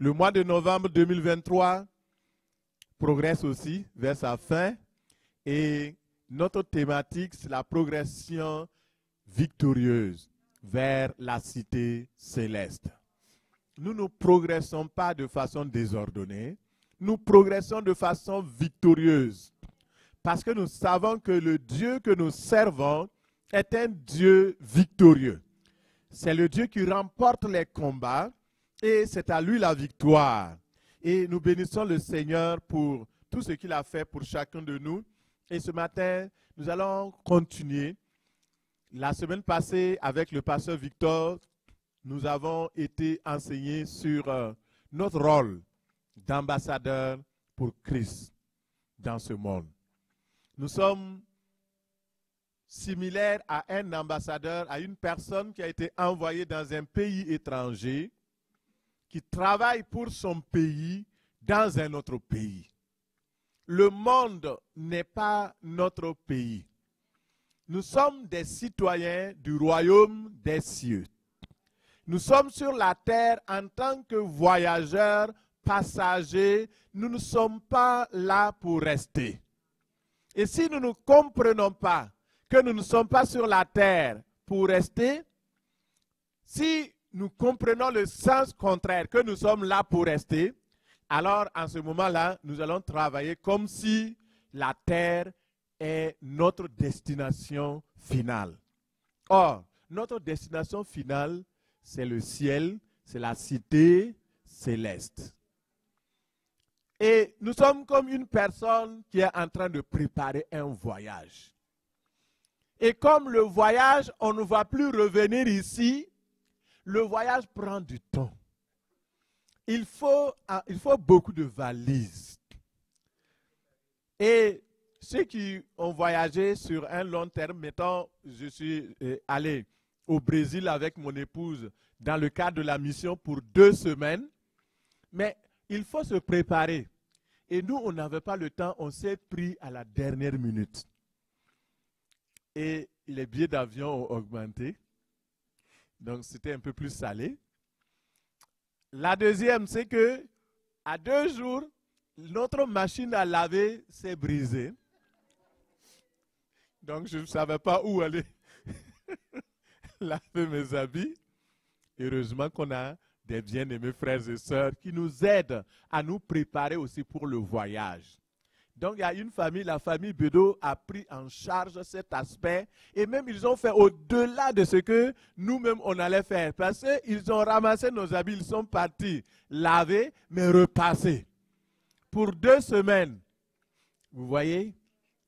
Le mois de novembre 2023 progresse aussi vers sa fin et notre thématique, c'est la progression victorieuse vers la cité céleste. Nous ne progressons pas de façon désordonnée, nous progressons de façon victorieuse parce que nous savons que le Dieu que nous servons est un Dieu victorieux. C'est le Dieu qui remporte les combats et c'est à lui la victoire. Et nous bénissons le Seigneur pour tout ce qu'il a fait pour chacun de nous. Et ce matin, nous allons continuer. La semaine passée, avec le pasteur Victor, nous avons été enseignés sur notre rôle d'ambassadeur pour Christ dans ce monde. Nous sommes similaires à un ambassadeur, à une personne qui a été envoyée dans un pays étranger, qui travaille pour son pays dans un autre pays. Le monde n'est pas notre pays. Nous sommes des citoyens du royaume des cieux. Nous sommes sur la terre en tant que voyageurs, passagers. Nous ne sommes pas là pour rester. Et si nous ne comprenons pas que nous ne sommes pas sur la terre pour rester, si nous comprenons le sens contraire, que nous sommes là pour rester, alors en ce moment-là, nous allons travailler comme si la terre est notre destination finale. Or, notre destination finale, c'est le ciel, c'est la cité céleste. Et nous sommes comme une personne qui est en train de préparer un voyage. Et comme le voyage, on ne va plus revenir ici, le voyage prend du temps. Il faut beaucoup de valises. Et ceux qui ont voyagé sur un long terme, mettons, je suis allé au Brésil avec mon épouse dans le cadre de la mission pour 2 semaines, mais il faut se préparer. Et nous, on n'avait pas le temps, on s'est pris à la dernière minute. Et les billets d'avion ont augmenté. Donc, c'était un peu plus salé. La deuxième, c'est que à 2 jours, notre machine à laver s'est brisée. Donc, je ne savais pas où aller laver mes habits. Heureusement qu'on a des bien-aimés frères et sœurs qui nous aident à nous préparer aussi pour le voyage. Donc, il y a une famille, la famille Bedeau a pris en charge cet aspect et même ils ont fait au-delà de ce que nous-mêmes on allait faire. Parce qu'ils ont ramassé nos habits, ils sont partis laver, mais repasser. Pour 2 semaines, vous voyez?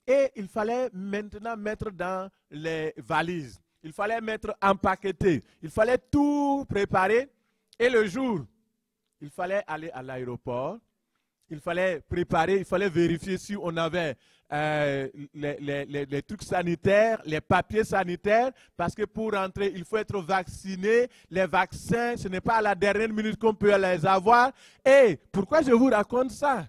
Et il fallait maintenant mettre dans les valises. Il fallait mettre empaqueté. Il fallait tout préparer. Et le jour, il fallait aller à l'aéroport. Il fallait préparer, il fallait vérifier si on avait les trucs sanitaires, les papiers sanitaires, parce que pour rentrer, il faut être vacciné. Les vaccins, ce n'est pas à la dernière minute qu'on peut les avoir. Et pourquoi je vous raconte ça?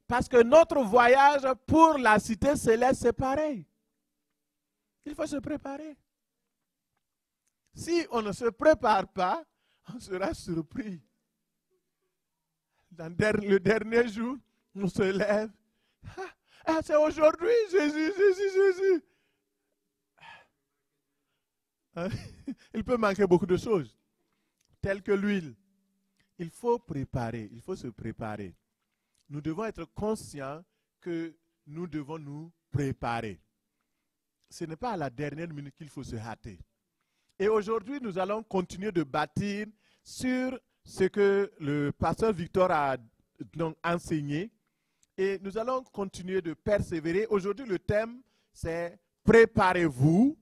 Parce que notre voyage pour la cité céleste, c'est pareil. Il faut se préparer. Si on ne se prépare pas, on sera surpris. Dans le dernier jour, on se lève. Ah, c'est aujourd'hui, Jésus. Il peut manquer beaucoup de choses, telles que l'huile. Il faut préparer, il faut se préparer. Nous devons être conscients que nous devons nous préparer. Ce n'est pas à la dernière minute qu'il faut se hâter. Et aujourd'hui, nous allons continuer de bâtir sur ce que le pasteur Victor a donc enseigné. Et nous allons continuer de persévérer. Aujourd'hui, le thème, c'est « Préparez-vous,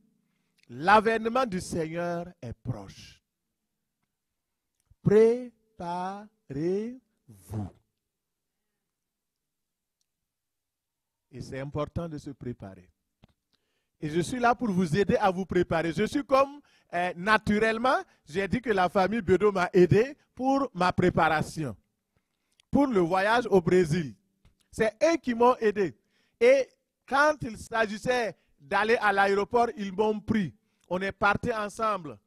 l'avènement du Seigneur est proche ». Préparez-vous. Et c'est important de se préparer. Et je suis là pour vous aider à vous préparer. Je suis comme, naturellement, j'ai dit que la famille Bedeau m'a aidé pour ma préparation. Pour le voyage au Brésil. C'est eux qui m'ont aidé. Et quand il s'agissait d'aller à l'aéroport, ils m'ont pris. On est partis ensemble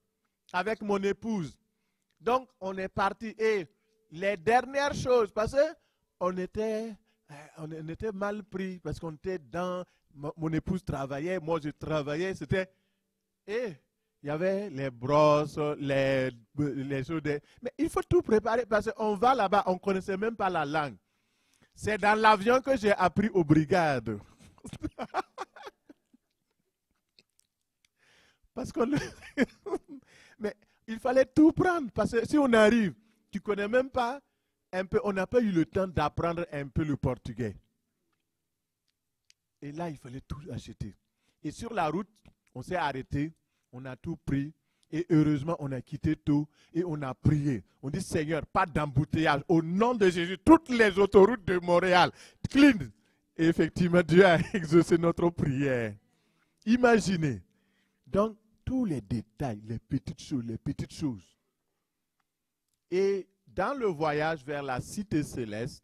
avec mon épouse. Donc, on est parti et les dernières choses, parce qu'on était mal pris, parce qu'on était dans, mon épouse travaillait, moi je travaillais, c'était, et il y avait les brosses, les choses, mais il faut tout préparer, parce qu'on va là-bas, on ne connaissait même pas la langue. C'est dans l'avion que j'ai appris aux brigades. Parce qu'on... Mais il fallait tout prendre, parce que si on arrive, tu ne connais même pas un peu, on n'a pas eu le temps d'apprendre un peu le portugais. Et là, il fallait tout acheter. Et sur la route, on s'est arrêté, on a tout pris, et heureusement, on a quitté tout, et on a prié. On dit, Seigneur, pas d'embouteillage. Au nom de Jésus, toutes les autoroutes de Montréal, clean. Et effectivement, Dieu a exaucé notre prière. Imaginez. Donc, tous les détails, les petites choses. Et dans le voyage vers la cité céleste,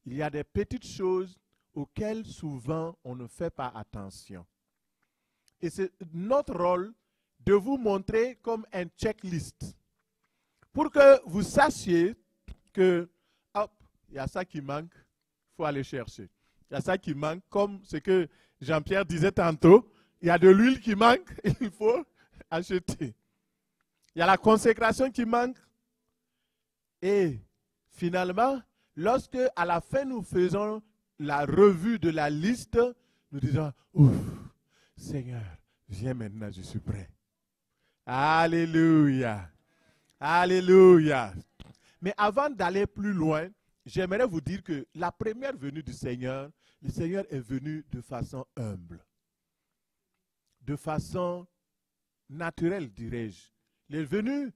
il y a des petites choses auxquelles souvent on ne fait pas attention. Et c'est notre rôle de vous montrer comme un checklist pour que vous sachiez que, hop, il y a ça qui manque, il faut aller chercher. Il y a ça qui manque, comme ce que Jean-Pierre disait tantôt, il y a de l'huile qui manque, il faut acheter. Il y a la consécration qui manque. Et finalement, lorsque à la fin nous faisons la revue de la liste, nous disons, ouf, Seigneur, viens maintenant, je suis prêt. Alléluia. Alléluia. Mais avant d'aller plus loin, j'aimerais vous dire que la première venue du Seigneur, le Seigneur est venu de façon humble. De façon naturelle, dirais-je. Il est venu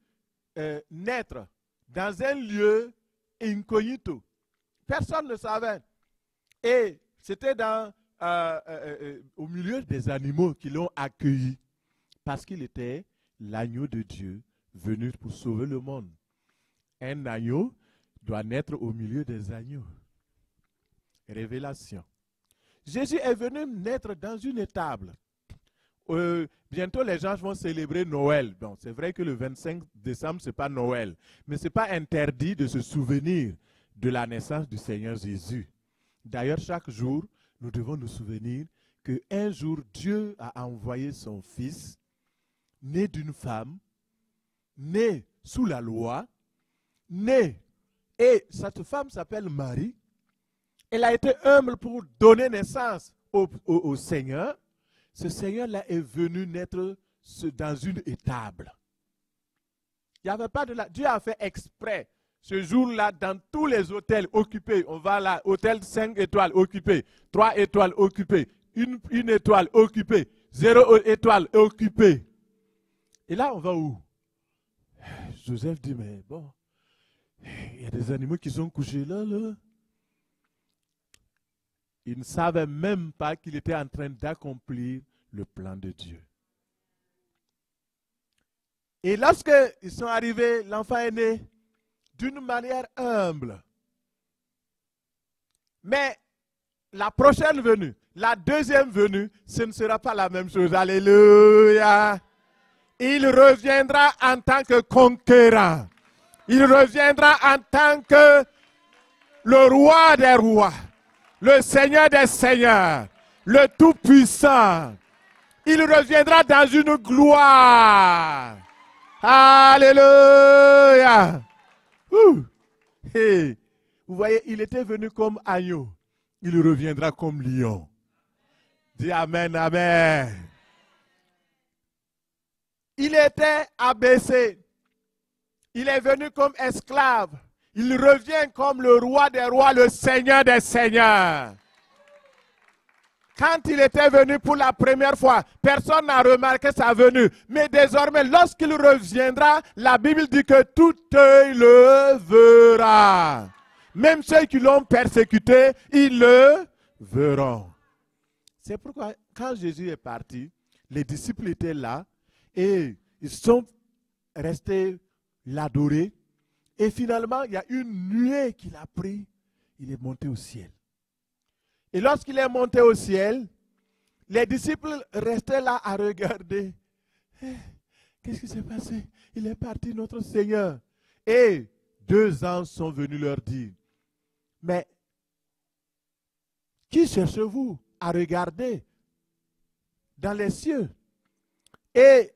naître dans un lieu incognito. Personne ne savait. Et c'était au milieu des animaux qui l'ont accueilli. Parce qu'il était l'agneau de Dieu venu pour sauver le monde. Un agneau doit naître au milieu des agneaux. Révélation. Jésus est venu naître dans une étable. Bientôt, les gens vont célébrer Noël. Bon, c'est vrai que le 25 décembre, ce n'est pas Noël. Mais ce n'est pas interdit de se souvenir de la naissance du Seigneur Jésus. D'ailleurs, chaque jour, nous devons nous souvenir qu'un jour, Dieu a envoyé son Fils, né d'une femme, né sous la loi, né, et cette femme s'appelle Marie. Elle a été humble pour donner naissance au Seigneur. Ce Seigneur-là est venu naître dans une étable. Il n'y avait pas de là. Dieu a fait exprès. Ce jour-là, dans tous les hôtels occupés, on va là, hôtel 5 étoiles occupé, 3 étoiles occupées, une étoile occupée, 0 étoile occupée. Et là, on va où? Joseph dit, mais bon, il y a des animaux qui sont couchés là. Il ne savait même pas qu'il était en train d'accomplir le plan de Dieu. Et lorsqu'ils sont arrivés, l'enfant est né d'une manière humble. Mais la prochaine venue, la deuxième venue, ce ne sera pas la même chose. Alléluia. Il reviendra en tant que conquérant. Il reviendra en tant que le roi des rois. Le Seigneur des seigneurs, le Tout-Puissant. Il reviendra dans une gloire. Alléluia. Hey. Vous voyez, il était venu comme agneau. Il reviendra comme lion. Dis amen, amen. Il était abaissé. Il est venu comme esclave. Il revient comme le roi des rois, le Seigneur des seigneurs. Quand il était venu pour la première fois, personne n'a remarqué sa venue. Mais désormais, lorsqu'il reviendra, la Bible dit que tout œil le verra. Même ceux qui l'ont persécuté, ils le verront. C'est pourquoi, quand Jésus est parti, les disciples étaient là et ils sont restés l'adorer. Et finalement, il y a une nuée qu'il a pris. Il est monté au ciel. Et lorsqu'il est monté au ciel, les disciples restaient là à regarder. Qu'est-ce qui s'est passé? Il est parti, notre Seigneur. Et 2 anges sont venus leur dire, mais qui cherchez-vous à regarder dans les cieux? Et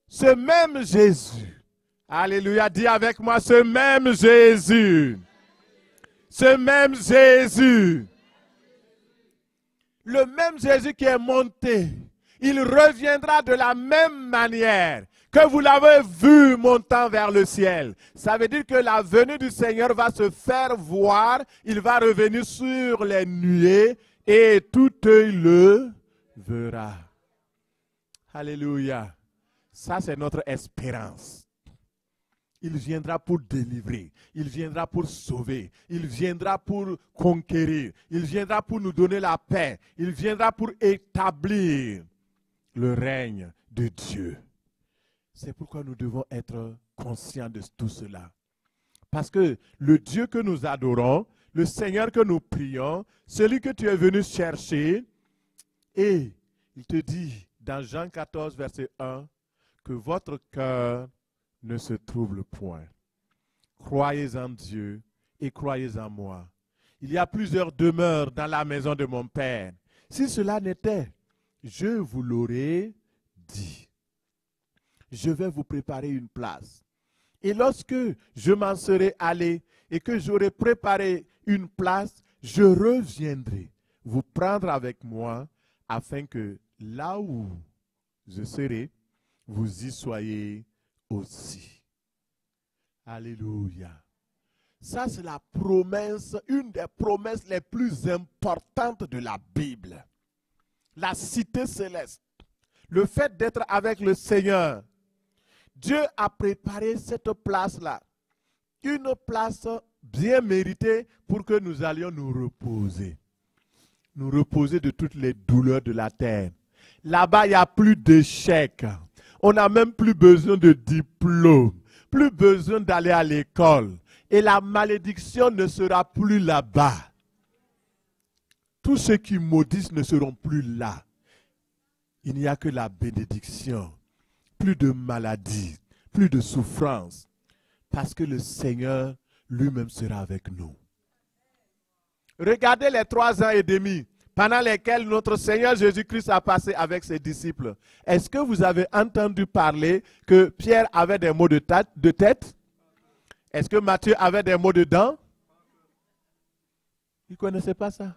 ce même Jésus, alléluia, dis avec moi, ce même Jésus, le même Jésus qui est monté, il reviendra de la même manière que vous l'avez vu montant vers le ciel. Ça veut dire que la venue du Seigneur va se faire voir, il va revenir sur les nuées et tout œil le verra. Alléluia. Ça, c'est notre espérance. Il viendra pour délivrer, il viendra pour sauver, il viendra pour conquérir, il viendra pour nous donner la paix, il viendra pour établir le règne de Dieu. C'est pourquoi nous devons être conscients de tout cela. Parce que le Dieu que nous adorons, le Seigneur que nous prions, celui que tu es venu chercher, et il te dit dans Jean 14, verset 1, que votre cœur ne se trouble point. Croyez en Dieu et croyez en moi. Il y a plusieurs demeures dans la maison de mon Père. Si cela n'était, je vous l'aurais dit. Je vais vous préparer une place. Et lorsque je m'en serai allé et que j'aurai préparé une place, je reviendrai vous prendre avec moi afin que là où je serai, vous y soyez aussi. Alléluia. Ça, c'est la promesse, une des promesses les plus importantes de la Bible. La cité céleste. Le fait d'être avec le Seigneur. Dieu a préparé cette place-là. Une place bien méritée pour que nous allions nous reposer. Nous reposer de toutes les douleurs de la terre. Là-bas, il n'y a plus d'échecs. On n'a même plus besoin de diplôme, plus besoin d'aller à l'école. Et la malédiction ne sera plus là-bas. Tous ceux qui maudissent ne seront plus là. Il n'y a que la bénédiction. Plus de maladie, plus de souffrance. Parce que le Seigneur lui-même sera avec nous. Regardez les 3 ans et demi pendant lesquels notre Seigneur Jésus-Christ a passé avec ses disciples. Est-ce que vous avez entendu parler que Pierre avait des maux de tête? Est-ce que Matthieu avait des maux de dents? Ils ne connaissaient pas ça.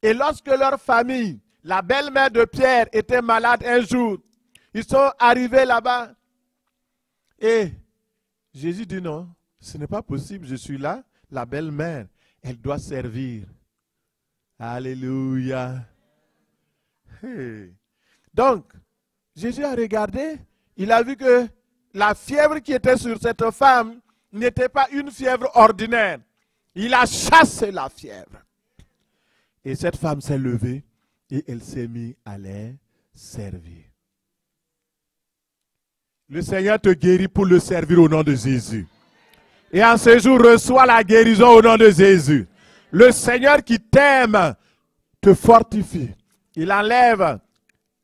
Et lorsque leur famille, la belle-mère de Pierre, était malade un jour, ils sont arrivés là-bas. Et Jésus dit non, ce n'est pas possible, je suis là, la belle-mère, elle doit servir. Alléluia. Hey. Donc, Jésus a regardé, il a vu que la fièvre qui était sur cette femme n'était pas une fièvre ordinaire. Il a chassé la fièvre. Et cette femme s'est levée et elle s'est mise à les servir. Le Seigneur te guérit pour le servir au nom de Jésus. Et en ce jour, reçois la guérison au nom de Jésus. Le Seigneur qui t'aime te fortifie. Il enlève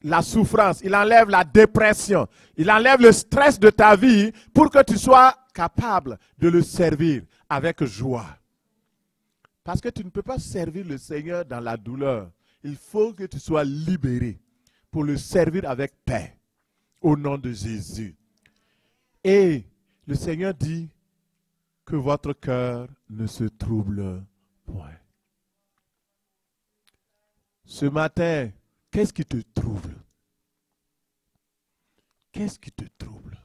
la souffrance, il enlève la dépression, il enlève le stress de ta vie pour que tu sois capable de le servir avec joie. Parce que tu ne peux pas servir le Seigneur dans la douleur. Il faut que tu sois libéré pour le servir avec paix au nom de Jésus. Et le Seigneur dit que votre cœur ne se trouble point. Ce matin, qu'est-ce qui te trouble? Qu'est-ce qui te trouble?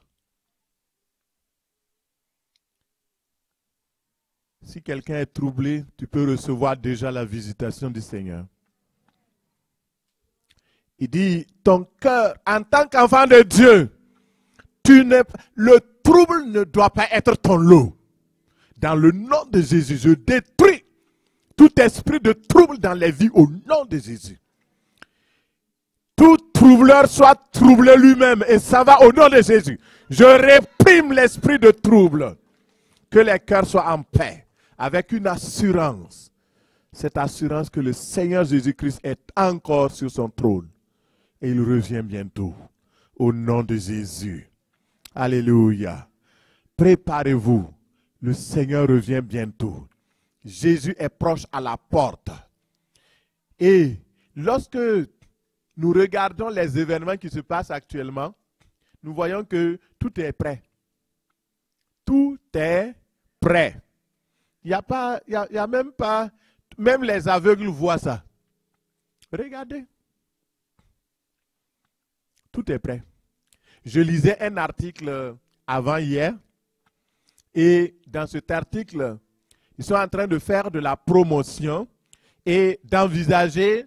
Si quelqu'un est troublé, tu peux recevoir déjà la visitation du Seigneur. Il dit, ton cœur, en tant qu'enfant de Dieu, le trouble ne doit pas être ton lot. Dans le nom de Jésus, je détruis tout esprit de trouble dans les vies au nom de Jésus. Tout troubleur soit troublé lui-même et ça va au nom de Jésus. Je réprime l'esprit de trouble. Que les cœurs soient en paix avec une assurance. Cette assurance que le Seigneur Jésus-Christ est encore sur son trône. Et il revient bientôt. Au nom de Jésus. Alléluia. Préparez-vous. Le Seigneur revient bientôt. Jésus est proche à la porte. Et lorsque nous regardons les événements qui se passent actuellement, nous voyons que tout est prêt. Tout est prêt. Il y a même pas, même les aveugles voient ça. Regardez. Tout est prêt. Je lisais un article avant-hier et dans cet article, ils sont en train de faire de la promotion et d'envisager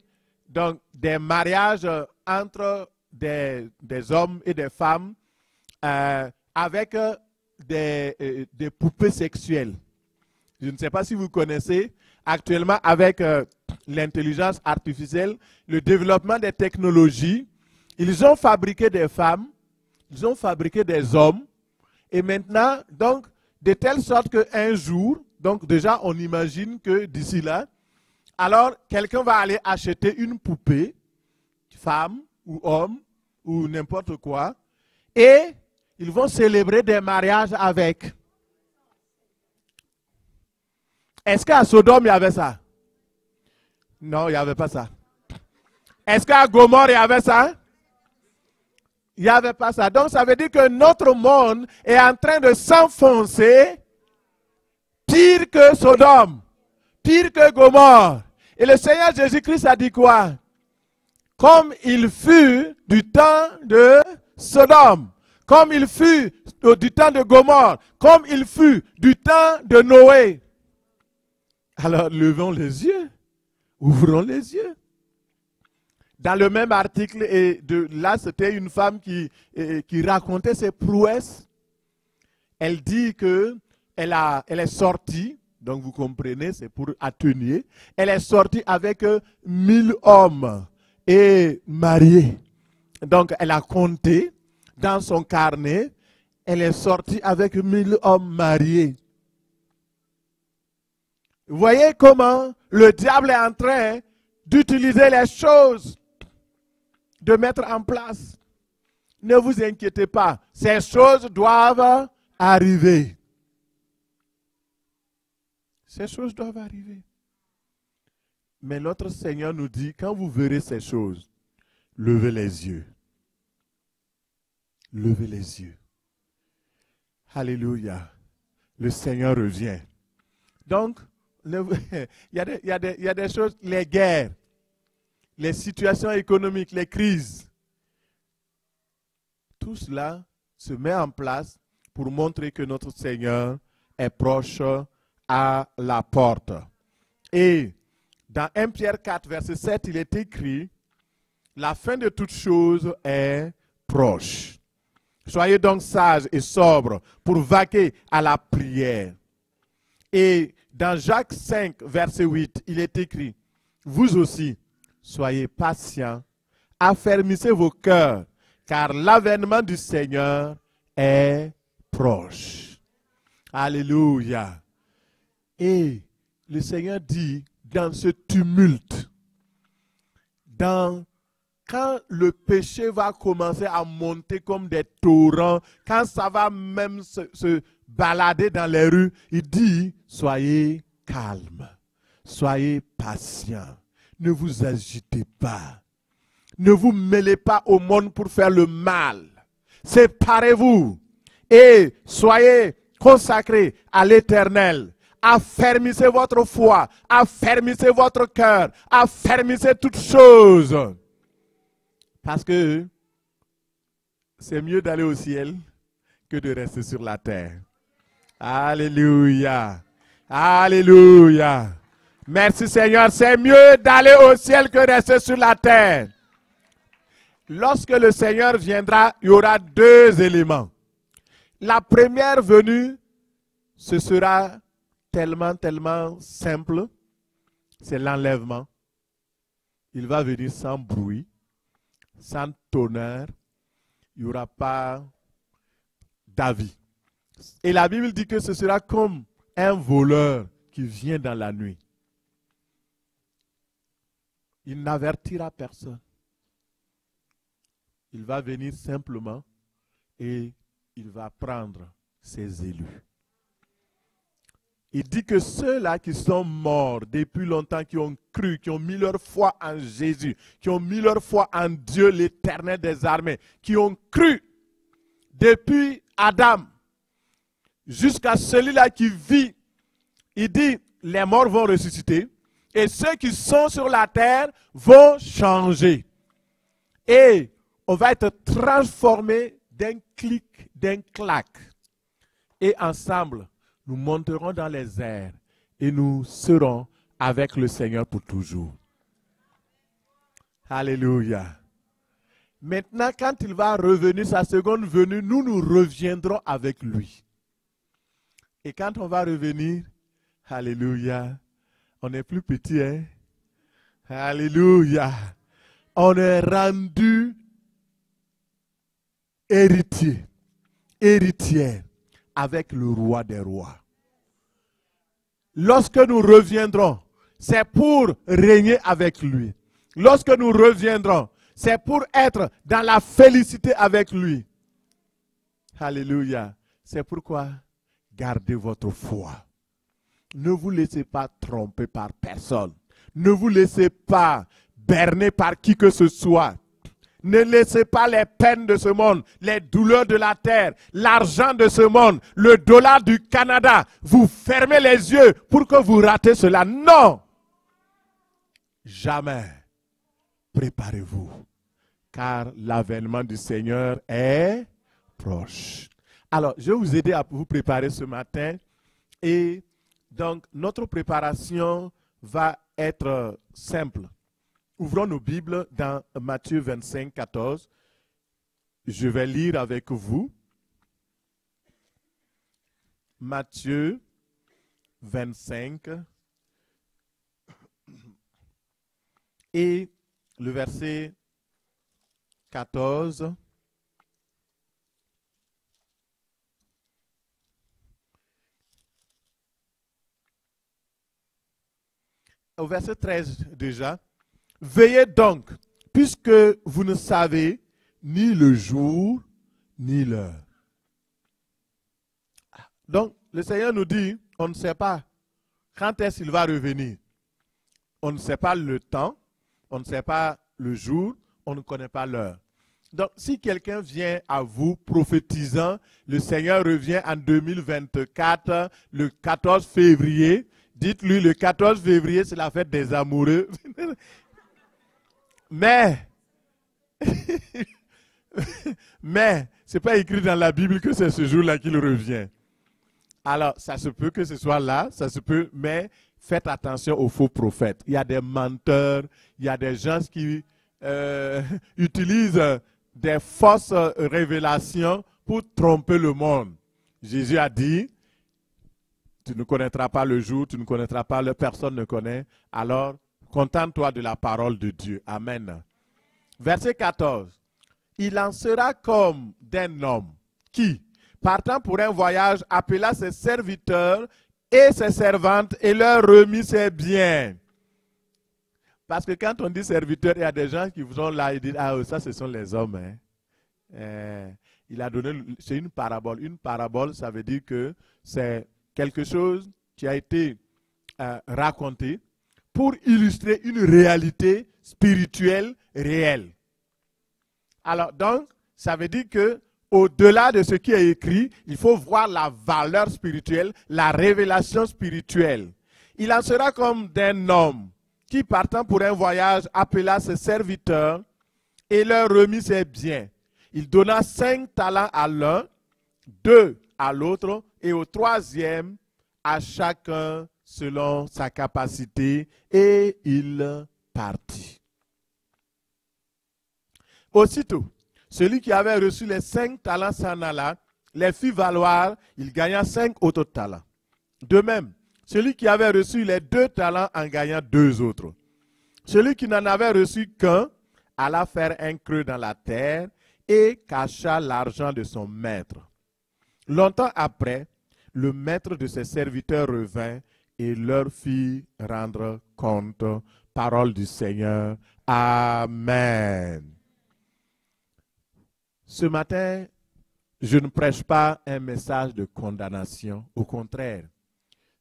donc des mariages entre des hommes et des femmes avec des poupées sexuelles. Je ne sais pas si vous connaissez, actuellement avec l'intelligence artificielle, le développement des technologies, ils ont fabriqué des femmes, ils ont fabriqué des hommes, et maintenant, donc, de telle sorte qu'un jour, donc déjà on imagine que d'ici là, alors quelqu'un va aller acheter une poupée, femme ou homme, ou n'importe quoi, et ils vont célébrer des mariages avec. Est-ce qu'à Sodome il y avait ça? Non, il n'y avait pas ça. Est-ce qu'à Gomorrhe il y avait ça? Il n'y avait pas ça. Donc ça veut dire que notre monde est en train de s'enfoncer pire que Sodome, pire que Gomorrhe. Et le Seigneur Jésus-Christ a dit quoi? Comme il fut du temps de Sodome, comme il fut du temps de Gomorrhe, comme il fut du temps de Noé. Alors levons les yeux, ouvrons les yeux. Dans le même article, là c'était une femme qui racontait ses prouesses. Elle dit que elle est sortie, donc vous comprenez, c'est pour atténuer. Elle est sortie avec 1000 hommes et mariés. Donc elle a compté dans son carnet. Elle est sortie avec 1000 hommes mariés. Vous voyez comment le diable est en train d'utiliser les choses, de mettre en place. Ne vous inquiétez pas, ces choses doivent arriver. Ces choses doivent arriver. Mais notre Seigneur nous dit, quand vous verrez ces choses, levez les yeux. Levez les yeux. Alléluia. Le Seigneur revient. Donc, il y a des choses, les guerres, les situations économiques, les crises. Tout cela se met en place pour montrer que notre Seigneur est proche à la porte. Et dans 1 Pierre 4, verset 7, il est écrit, la fin de toutes choses est proche. Soyez donc sages et sobres pour vaquer à la prière. Et dans Jacques 5, verset 8, il est écrit, vous aussi, soyez patients, affermissez vos cœurs, car l'avènement du Seigneur est proche. Alléluia. Et le Seigneur dit, dans ce tumulte, quand le péché va commencer à monter comme des torrents, quand ça va même se balader dans les rues, il dit, soyez calmes, soyez patients, ne vous agitez pas, ne vous mêlez pas au monde pour faire le mal, séparez-vous et soyez consacrés à l'Éternel. Affermissez votre foi, affermissez votre cœur, affermissez toutes choses. Parce que c'est mieux d'aller au ciel que de rester sur la terre. Alléluia. Alléluia. Merci Seigneur, c'est mieux d'aller au ciel que de rester sur la terre. Lorsque le Seigneur viendra, il y aura deux éléments. La première venue, ce sera tellement simple, c'est l'enlèvement. Il va venir sans bruit, sans tonnerre, il n'y aura pas d'avis. Et la Bible dit que ce sera comme un voleur qui vient dans la nuit. Il n'avertira personne. Il va venir simplement et il va prendre ses élus. Il dit que ceux-là qui sont morts depuis longtemps, qui ont cru, qui ont mis leur foi en Jésus, qui ont mis leur foi en Dieu, l'Éternel des armées, qui ont cru depuis Adam jusqu'à celui-là qui vit, il dit, les morts vont ressusciter et ceux qui sont sur la terre vont changer. Et on va être transformé d'un clic, d'un clac. Et ensemble, nous monterons dans les airs et nous serons avec le Seigneur pour toujours. Alléluia. Maintenant, quand il va revenir, sa seconde venue, nous reviendrons avec lui. Et quand on va revenir, alléluia, on n'est plus petit, hein? Alléluia. On est rendu héritier, héritière avec le roi des rois. Lorsque nous reviendrons, c'est pour régner avec lui. Lorsque nous reviendrons, c'est pour être dans la félicité avec lui. Alléluia. C'est pourquoi gardez votre foi. Ne vous laissez pas tromper par personne. Ne vous laissez pas berner par qui que ce soit. Ne laissez pas les peines de ce monde, les douleurs de la terre, l'argent de ce monde, le dollar du Canada. Vous fermez les yeux pour que vous ratez cela. Non! Jamais. Préparez-vous. Car l'avènement du Seigneur est proche. Alors, je vais vous aider à vous préparer ce matin. Et donc, notre préparation va être simple. Ouvrons nos Bibles dans Matthieu 25, 14. Je vais lire avec vous. Matthieu 25 et le verset 14. Au verset 13 déjà. Veillez donc, puisque vous ne savez ni le jour, ni l'heure. Donc, le Seigneur nous dit, on ne sait pas quand est-ce qu'il va revenir. On ne sait pas le temps, on ne sait pas le jour, on ne connaît pas l'heure. Donc, si quelqu'un vient à vous prophétisant, le Seigneur revient en 2024, le 14 février, dites-lui, le 14 février, c'est la fête des amoureux. Mais ce n'est pas écrit dans la Bible que c'est ce jour-là qu'il revient. Alors, ça se peut que ce soit là, ça se peut, mais faites attention aux faux prophètes. Il y a des menteurs, il y a des gens qui utilisent des fausses révélations pour tromper le monde. Jésus a dit, tu ne connaîtras pas le jour, tu ne connaîtras pas l'heure, personne ne connaît. Alors, contente-toi de la parole de Dieu. Amen. Verset 14. Il en sera comme d'un homme qui, partant pour un voyage, appela ses serviteurs et ses servantes et leur remit ses biens. Parce que quand on dit serviteurs, il y a des gens qui sont là et disent, ah, ça, ce sont les hommes. Hein. Il a donné, c'est une parabole. Une parabole, ça veut dire que c'est quelque chose qui a été raconté pour illustrer une réalité spirituelle réelle. Alors, donc, ça veut dire que au-delà de ce qui est écrit, il faut voir la valeur spirituelle, la révélation spirituelle. Il en sera comme d'un homme qui, partant pour un voyage, appela ses serviteurs et leur remit ses biens. Il donna 5 talents à l'un, 2 à l'autre, et au troisième, à chacun selon sa capacité, et il partit. Aussitôt, celui qui avait reçu les 5 talents s'en alla, les fit valoir, il gagna 5 autres talents. De même, celui qui avait reçu les 2 talents en gagna 2 autres. Celui qui n'en avait reçu qu'un alla faire un creux dans la terre et cacha l'argent de son maître. Longtemps après, le maître de ses serviteurs revint et leur fit rendre compte. Parole du Seigneur. Amen. Ce matin, je ne prêche pas un message de condamnation. Au contraire,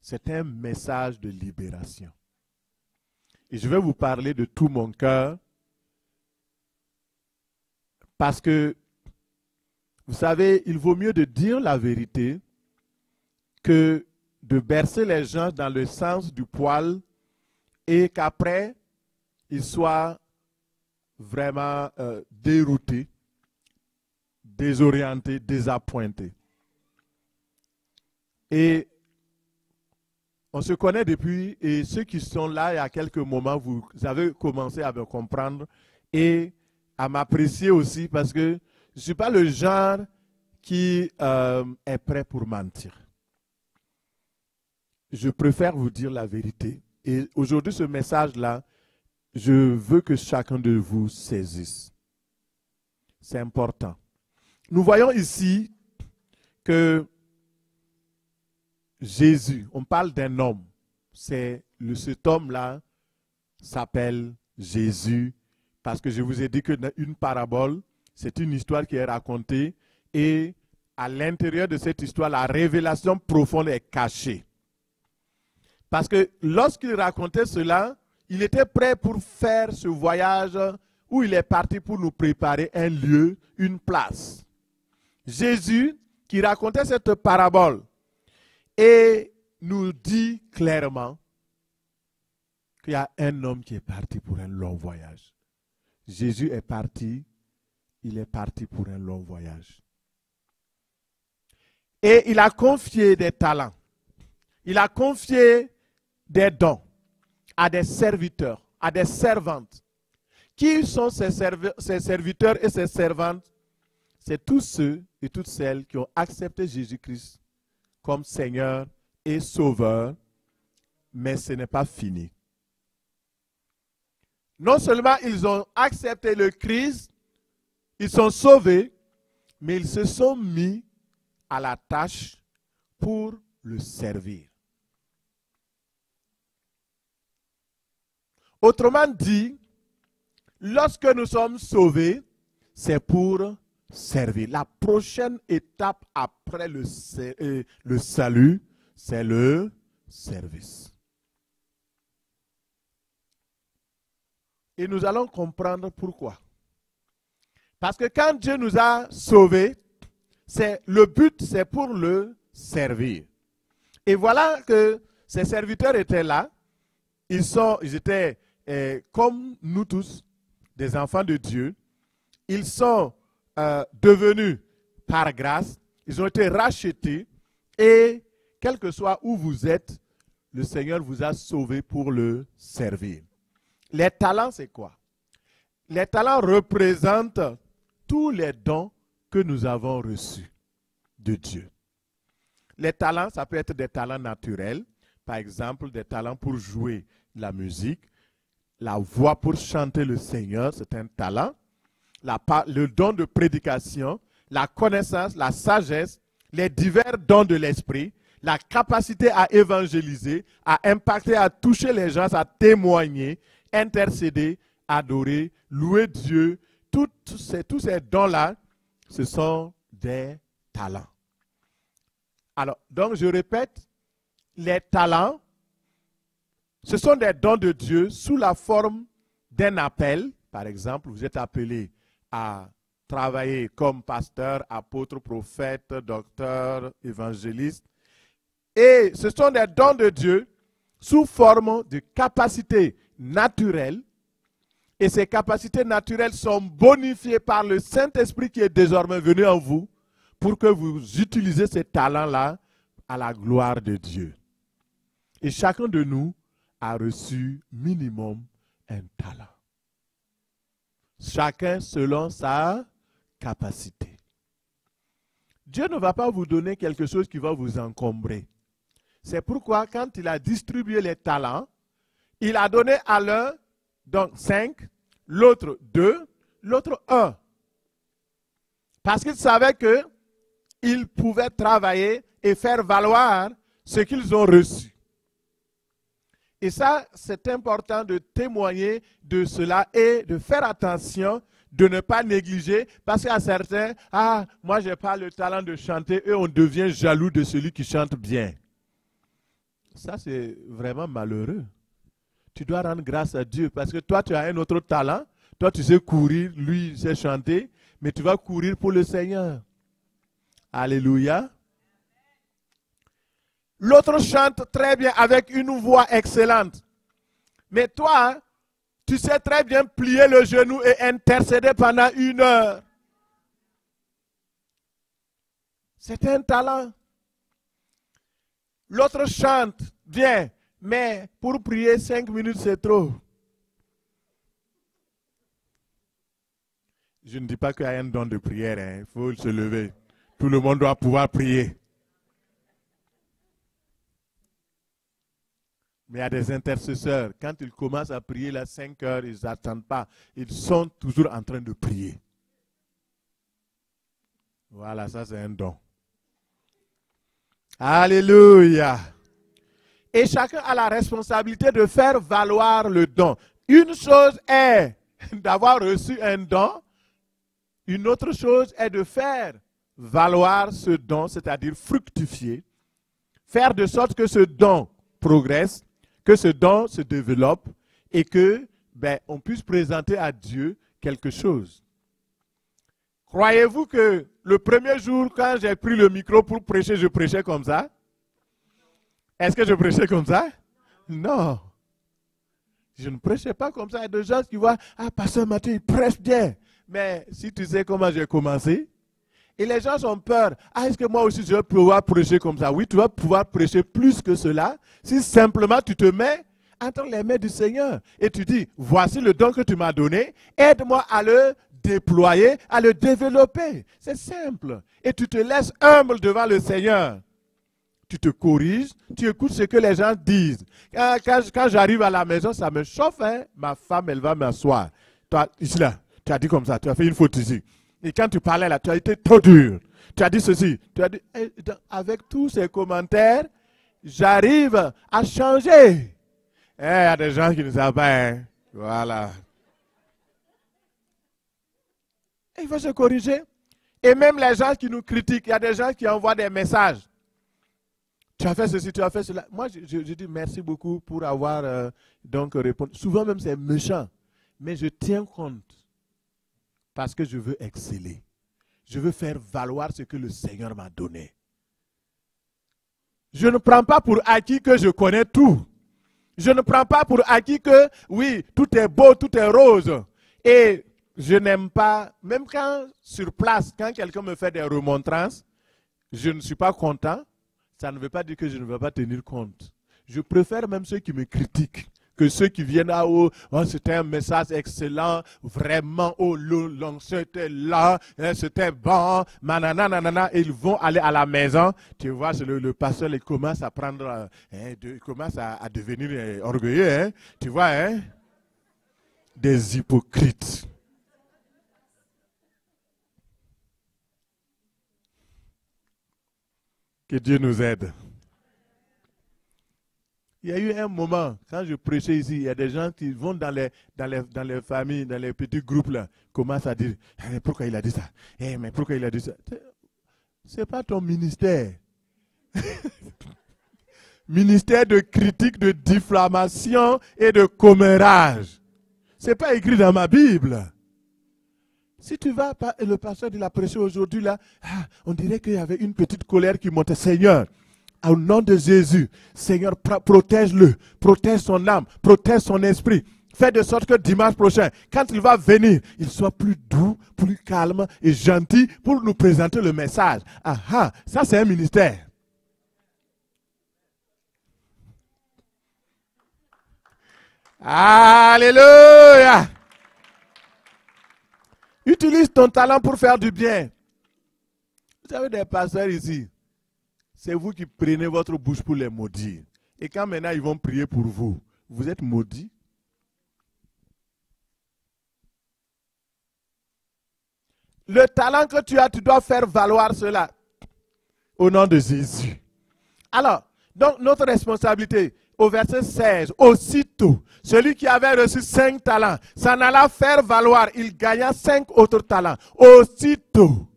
c'est un message de libération. Et je vais vous parler de tout mon cœur parce que, vous savez, il vaut mieux de dire la vérité que de bercer les gens dans le sens du poil et qu'après, ils soient vraiment déroutés, désorientés, désappointés. Et on se connaît depuis, et ceux qui sont là il y a quelques moments, vous avez commencé à me comprendre et à m'apprécier aussi parce que je ne suis pas le genre qui est prêt pour mentir. Je préfère vous dire la vérité. Et aujourd'hui, ce message-là, je veux que chacun de vous saisisse. C'est important. Nous voyons ici que Jésus, on parle d'un homme. Cet homme-là s'appelle Jésus parce que je vous ai dit que dans une parabole, c'est une histoire qui est racontée et à l'intérieur de cette histoire, la révélation profonde est cachée. Parce que lorsqu'il racontait cela, il était prêt pour faire ce voyage où il est parti pour nous préparer un lieu, une place. Jésus, qui racontait cette parabole, et nous dit clairement qu'il y a un homme qui est parti pour un long voyage. Jésus est parti, il est parti pour un long voyage. Et il a confié des talents. Il a confié des dons à des serviteurs, à des servantes. Qui sont ces serviteurs et ces servantes? C'est tous ceux et toutes celles qui ont accepté Jésus-Christ comme Seigneur et Sauveur, mais ce n'est pas fini. Non seulement ils ont accepté le Christ, ils sont sauvés, mais ils se sont mis à la tâche pour le servir. Autrement dit, lorsque nous sommes sauvés, c'est pour servir. La prochaine étape après le salut, c'est le service. Et nous allons comprendre pourquoi. Parce que quand Dieu nous a sauvés, le but, c'est pour le servir. Et voilà que ces serviteurs étaient là. Ils étaient comme nous tous, des enfants de Dieu. Ils sont devenus par grâce. Ils ont été rachetés. Et quel que soit où vous êtes, le Seigneur vous a sauvés pour le servir. Les talents, c'est quoi? Les talents représentent tous les dons que nous avons reçus de Dieu. Les talents, ça peut être des talents naturels. Par exemple, des talents pour jouer la musique. La voix pour chanter le Seigneur, c'est un talent. Le don de prédication, la connaissance, la sagesse, les divers dons de l'esprit, la capacité à évangéliser, à impacter, à toucher les gens, à témoigner, intercéder, adorer, louer Dieu. Tous ces dons-là, ce sont des talents. Alors, donc je répète, les talents, ce sont des dons de Dieu sous la forme d'un appel. Par exemple, vous êtes appelé à travailler comme pasteur, apôtre, prophète, docteur, évangéliste. Et ce sont des dons de Dieu sous forme de capacités naturelles. Et ces capacités naturelles sont bonifiées par le Saint-Esprit qui est désormais venu en vous pour que vous utilisez ces talents-là à la gloire de Dieu. Et chacun de nous a reçu minimum un talent. Chacun selon sa capacité. Dieu ne va pas vous donner quelque chose qui va vous encombrer. C'est pourquoi quand il a distribué les talents, il a donné à l'un donc 5, l'autre 2, l'autre 1. Parce qu'il savait qu'ils pouvaient travailler et faire valoir ce qu'ils ont reçu. Et ça, c'est important de témoigner de cela et de faire attention, de ne pas négliger, parce qu'à certains, moi je n'ai pas le talent de chanter, et on devient jaloux de celui qui chante bien. Ça, c'est vraiment malheureux. Tu dois rendre grâce à Dieu parce que toi, tu as un autre talent. Toi, tu sais courir, lui, il sait chanter, mais tu vas courir pour le Seigneur. Alléluia. L'autre chante très bien avec une voix excellente. Mais toi, tu sais très bien plier le genou et intercéder pendant 1 heure. C'est un talent. L'autre chante bien, mais pour prier 5 minutes, c'est trop. Je ne dis pas qu'il y a un don de prière, il faut se lever. Tout le monde doit pouvoir prier. Mais il y a des intercesseurs, quand ils commencent à prier là 5 heures, ils n'attendent pas. Ils sont toujours en train de prier. Voilà, ça c'est un don. Alléluia. Et chacun a la responsabilité de faire valoir le don. Une chose est d'avoir reçu un don. Une autre chose est de faire valoir ce don, c'est-à-dire fructifier. Faire de sorte que ce don progresse, que ce don se développe et que on puisse présenter à Dieu quelque chose. Croyez-vous que le premier jour, quand j'ai pris le micro pour prêcher, je prêchais comme ça? Est-ce que je prêchais comme ça? Non. Je ne prêchais pas comme ça. Il y a des gens qui voient, Pasteur Mathieu, il prêche bien. Mais si tu sais comment j'ai commencé, et les gens ont peur. Est-ce que moi aussi je vais pouvoir prêcher comme ça? Oui, tu vas pouvoir prêcher plus que cela si simplement tu te mets entre les mains du Seigneur et tu dis, voici le don que tu m'as donné, aide-moi à le déployer, à le développer. C'est simple. Et tu te laisses humble devant le Seigneur. Tu te corriges, tu écoutes ce que les gens disent. Quand j'arrive à la maison, ça me chauffe. Ma femme, elle va m'asseoir. Toi, ici là, tu as dit comme ça, tu as fait une faute ici. Et quand tu parlais là, tu as été trop dur. Tu as dit ceci. Tu as dit, avec tous ces commentaires, j'arrive à changer. Il y a des gens qui ne savent pas. Voilà. Il faut se corriger. Et même les gens qui nous critiquent, il y a des gens qui envoient des messages. Tu as fait ceci, tu as fait cela. Moi, je dis merci beaucoup pour avoir donc répondu. Souvent même, c'est méchant. Mais je tiens compte. Parce que je veux exceller. Je veux faire valoir ce que le Seigneur m'a donné. Je ne prends pas pour acquis que je connais tout. Je ne prends pas pour acquis que, oui, tout est beau, tout est rose. Et je n'aime pas, même quand sur place, quand quelqu'un me fait des remontrances, je ne suis pas content. Ça ne veut pas dire que je ne vais pas tenir compte. Je préfère même ceux qui me critiquent que ceux qui viennent à c'était un message excellent, vraiment, c'était là, c'était bon, nanana, et ils vont aller à la maison. Tu vois, le pasteur, il commence à prendre, il commence à devenir orgueilleux, tu vois, des hypocrites. Que Dieu nous aide. Il y a eu un moment, quand je prêchais ici, il y a des gens qui vont dans les familles, dans les petits groupes, là, commencent à dire, pourquoi il a dit ça? Mais pourquoi il a dit ça? Ce n'est pas ton ministère. Ministère de critique, de diffamation et de commérage. Ce n'est pas écrit dans ma Bible. Si tu vas, le pasteur de la prêché aujourd'hui, là, on dirait qu'il y avait une petite colère qui montait. Seigneur, au nom de Jésus, Seigneur, protège-le, protège son âme, protège son esprit. Fais de sorte que dimanche prochain, quand il va venir, il soit plus doux, plus calme et gentil pour nous présenter le message. Ça c'est un ministère. Alléluia! Utilise ton talent pour faire du bien. Vous avez des pasteurs ici. C'est vous qui prenez votre bouche pour les maudire. Et quand maintenant ils vont prier pour vous, vous êtes maudits. Le talent que tu as, tu dois faire valoir cela. Au nom de Jésus. Alors, donc notre responsabilité, au verset 16, aussitôt, celui qui avait reçu 5 talents, s'en alla faire valoir, il gagna 5 autres talents. Aussitôt.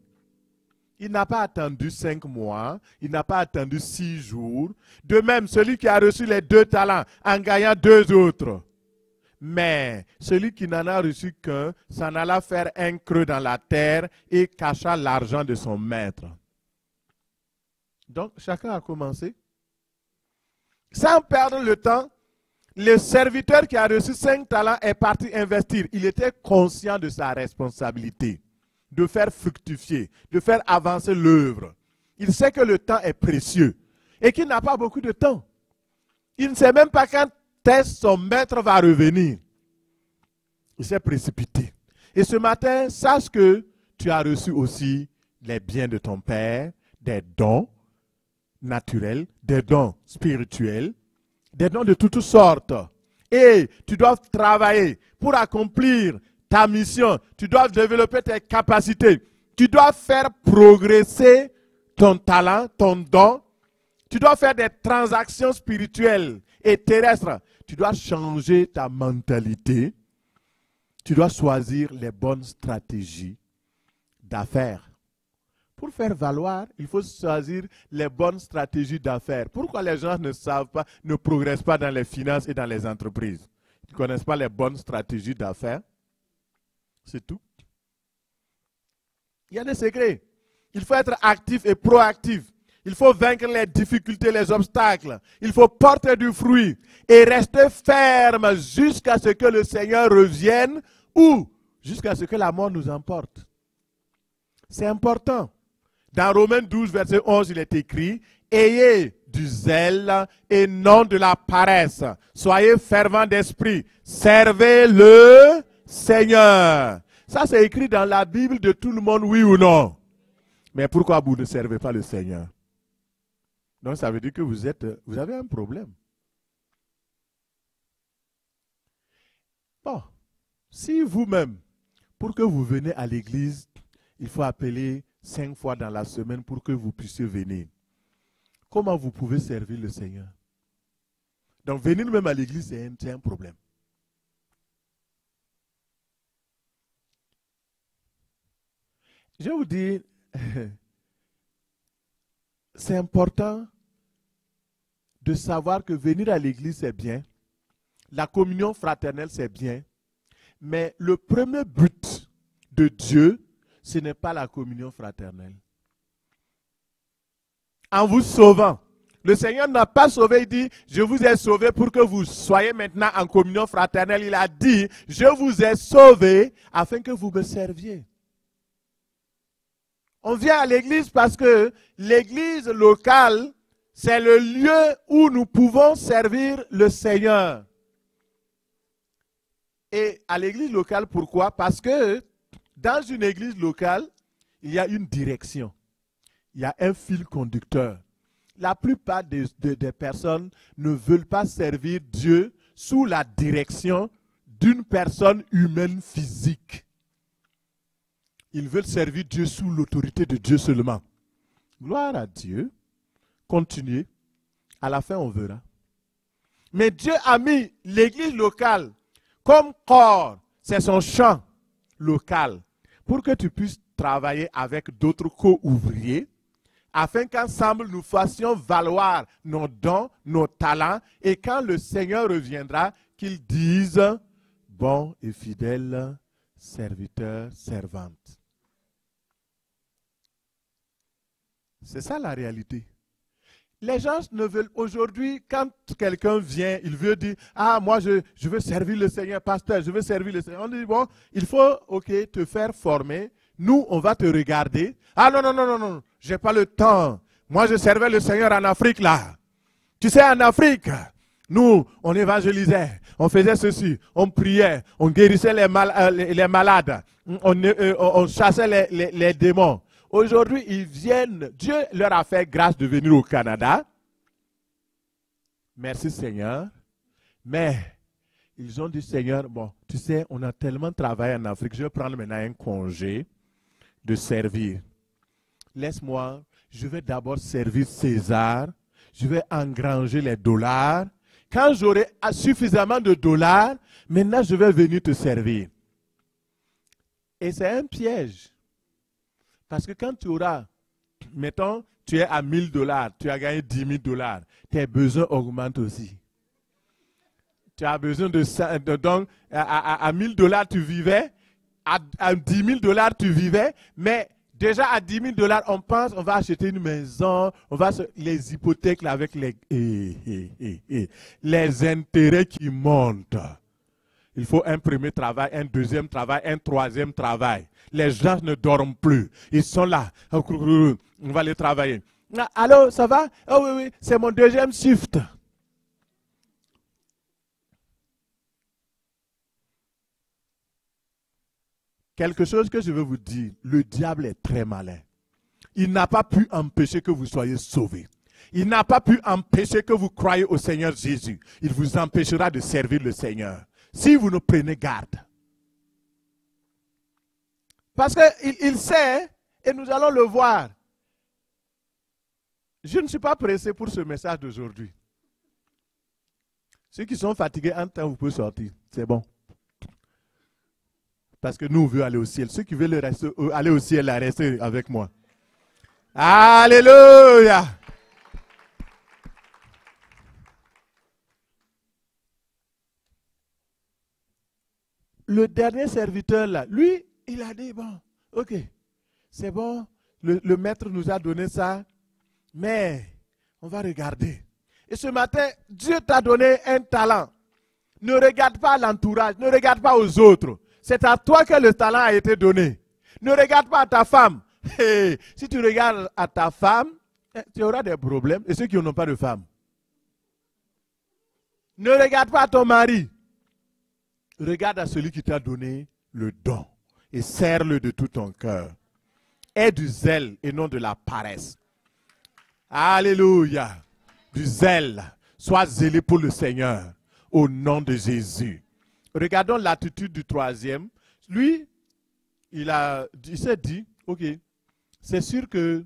Il n'a pas attendu 5 mois, il n'a pas attendu 6 jours. De même, celui qui a reçu les 2 talents en gagnant 2 autres. Mais celui qui n'en a reçu qu'un s'en alla faire un creux dans la terre et cacha l'argent de son maître. Donc, chacun a commencé. Sans perdre le temps, le serviteur qui a reçu 5 talents est parti investir. Il était conscient de sa responsabilité, de faire fructifier, de faire avancer l'œuvre. Il sait que le temps est précieux et qu'il n'a pas beaucoup de temps. Il ne sait même pas quand son maître va revenir. Il s'est précipité. Et ce matin, sache que tu as reçu aussi les biens de ton Père, des dons naturels, des dons spirituels, des dons de toutes sortes. Et tu dois travailler pour accomplir ta mission. Tu dois développer tes capacités. Tu dois faire progresser ton talent, ton don. Tu dois faire des transactions spirituelles et terrestres. Tu dois changer ta mentalité. Tu dois choisir les bonnes stratégies d'affaires. Pour faire valoir, il faut choisir les bonnes stratégies d'affaires. Pourquoi les gens ne savent pas, ne progressent pas dans les finances et dans les entreprises? Ils ne connaissent pas les bonnes stratégies d'affaires. C'est tout. Il y a des secrets. Il faut être actif et proactif. Il faut vaincre les difficultés, les obstacles. Il faut porter du fruit et rester ferme jusqu'à ce que le Seigneur revienne ou jusqu'à ce que la mort nous emporte. C'est important. Dans Romains 12, verset 11, il est écrit « Ayez du zèle et non de la paresse. Soyez fervents d'esprit. Servez le Seigneur. » Ça, c'est écrit dans la Bible de tout le monde, oui ou non? Mais pourquoi vous ne servez pas le Seigneur? Donc, ça veut dire que vous avez un problème. Bon, si vous-même, pour que vous venez à l'église, il faut appeler 5 fois dans la semaine pour que vous puissiez venir. Comment vous pouvez servir le Seigneur? Donc, venir même à l'église, c'est un problème. Je vais vous dire, c'est important de savoir que venir à l'église, c'est bien. La communion fraternelle, c'est bien. Mais le premier but de Dieu, ce n'est pas la communion fraternelle. En vous sauvant, le Seigneur n'a pas sauvé, il dit, je vous ai sauvé pour que vous soyez maintenant en communion fraternelle. Il a dit, je vous ai sauvé afin que vous me serviez. On vient à l'église parce que l'église locale, c'est le lieu où nous pouvons servir le Seigneur. Et à l'église locale, pourquoi? Parce que dans une église locale, il y a une direction. Il y a un fil conducteur. La plupart des personnes ne veulent pas servir Dieu sous la direction d'une personne humaine physique. Ils veulent servir Dieu sous l'autorité de Dieu seulement. Gloire à Dieu. Continuez. À la fin, on verra. Mais Dieu a mis l'église locale comme corps. C'est son champ local. Pour que tu puisses travailler avec d'autres co-ouvriers, afin qu'ensemble nous fassions valoir nos dons, nos talents, et quand le Seigneur reviendra, qu'il dise, bon et fidèle serviteur, servante. C'est ça la réalité. Les gens ne veulent, aujourd'hui, quand quelqu'un vient, il veut dire, ah, moi je veux servir le Seigneur, pasteur, je veux servir le Seigneur. On dit, bon, il faut, ok, te faire former. Nous, on va te regarder. Ah non, non, non, non, non, j'ai pas le temps. Moi, je servais le Seigneur en Afrique, là. Tu sais, en Afrique, nous, on évangélisait, on faisait ceci, on priait, on guérissait les malades, on chassait les démons. Aujourd'hui, ils viennent, Dieu leur a fait grâce de venir au Canada. Merci Seigneur. Mais ils ont dit, Seigneur, bon, tu sais, on a tellement travaillé en Afrique, je vais prendre maintenant un congé de servir. Laisse-moi, je vais d'abord servir César, je vais engranger les dollars. Quand j'aurai suffisamment de dollars, maintenant je vais venir te servir. Et c'est un piège. Parce que quand tu auras Mettons, tu es à 1000 $, tu as gagné 10 000 $. Tes besoins augmentent aussi. Tu as besoin donc, à 1000 $ tu vivais, à 10 000 $ tu vivais, mais déjà à 10 000 $, on pense, on va acheter une maison, les hypothèques là, avec les intérêts qui montent. Il faut un premier travail, un deuxième travail, un troisième travail. Les gens ne dorment plus. Ils sont là. On va les travailler. Allô, ça va? Oh oui, oui, c'est mon deuxième shift. Quelque chose que je veux vous dire, le diable est très malin. Il n'a pas pu empêcher que vous soyez sauvés. Il n'a pas pu empêcher que vous croyiez au Seigneur Jésus. Il vous empêchera de servir le Seigneur. Si vous ne prenez garde. Parce qu'il sait, et nous allons le voir. Je ne suis pas pressé pour ce message d'aujourd'hui. Ceux qui sont fatigués, en temps, vous pouvez sortir. C'est bon. Parce que nous, on veut aller au ciel. Ceux qui veulent aller au ciel, restez avec moi. Alléluia! Le dernier serviteur, là, lui, il a dit, bon, ok, c'est bon, le maître nous a donné ça, mais on va regarder. Et ce matin, Dieu t'a donné un talent. Ne regarde pas l'entourage, ne regarde pas aux autres. C'est à toi que le talent a été donné. Ne regarde pas à ta femme. Hey, si tu regardes à ta femme, tu auras des problèmes. Et ceux qui n'ont pas de femme. Ne regarde pas à ton mari. Regarde à celui qui t'a donné le don et serre-le de tout ton cœur. Aie du zèle et non de la paresse. Alléluia. Du zèle. Sois zélé pour le Seigneur au nom de Jésus. Regardons l'attitude du troisième. Lui, il s'est dit, ok, c'est sûr que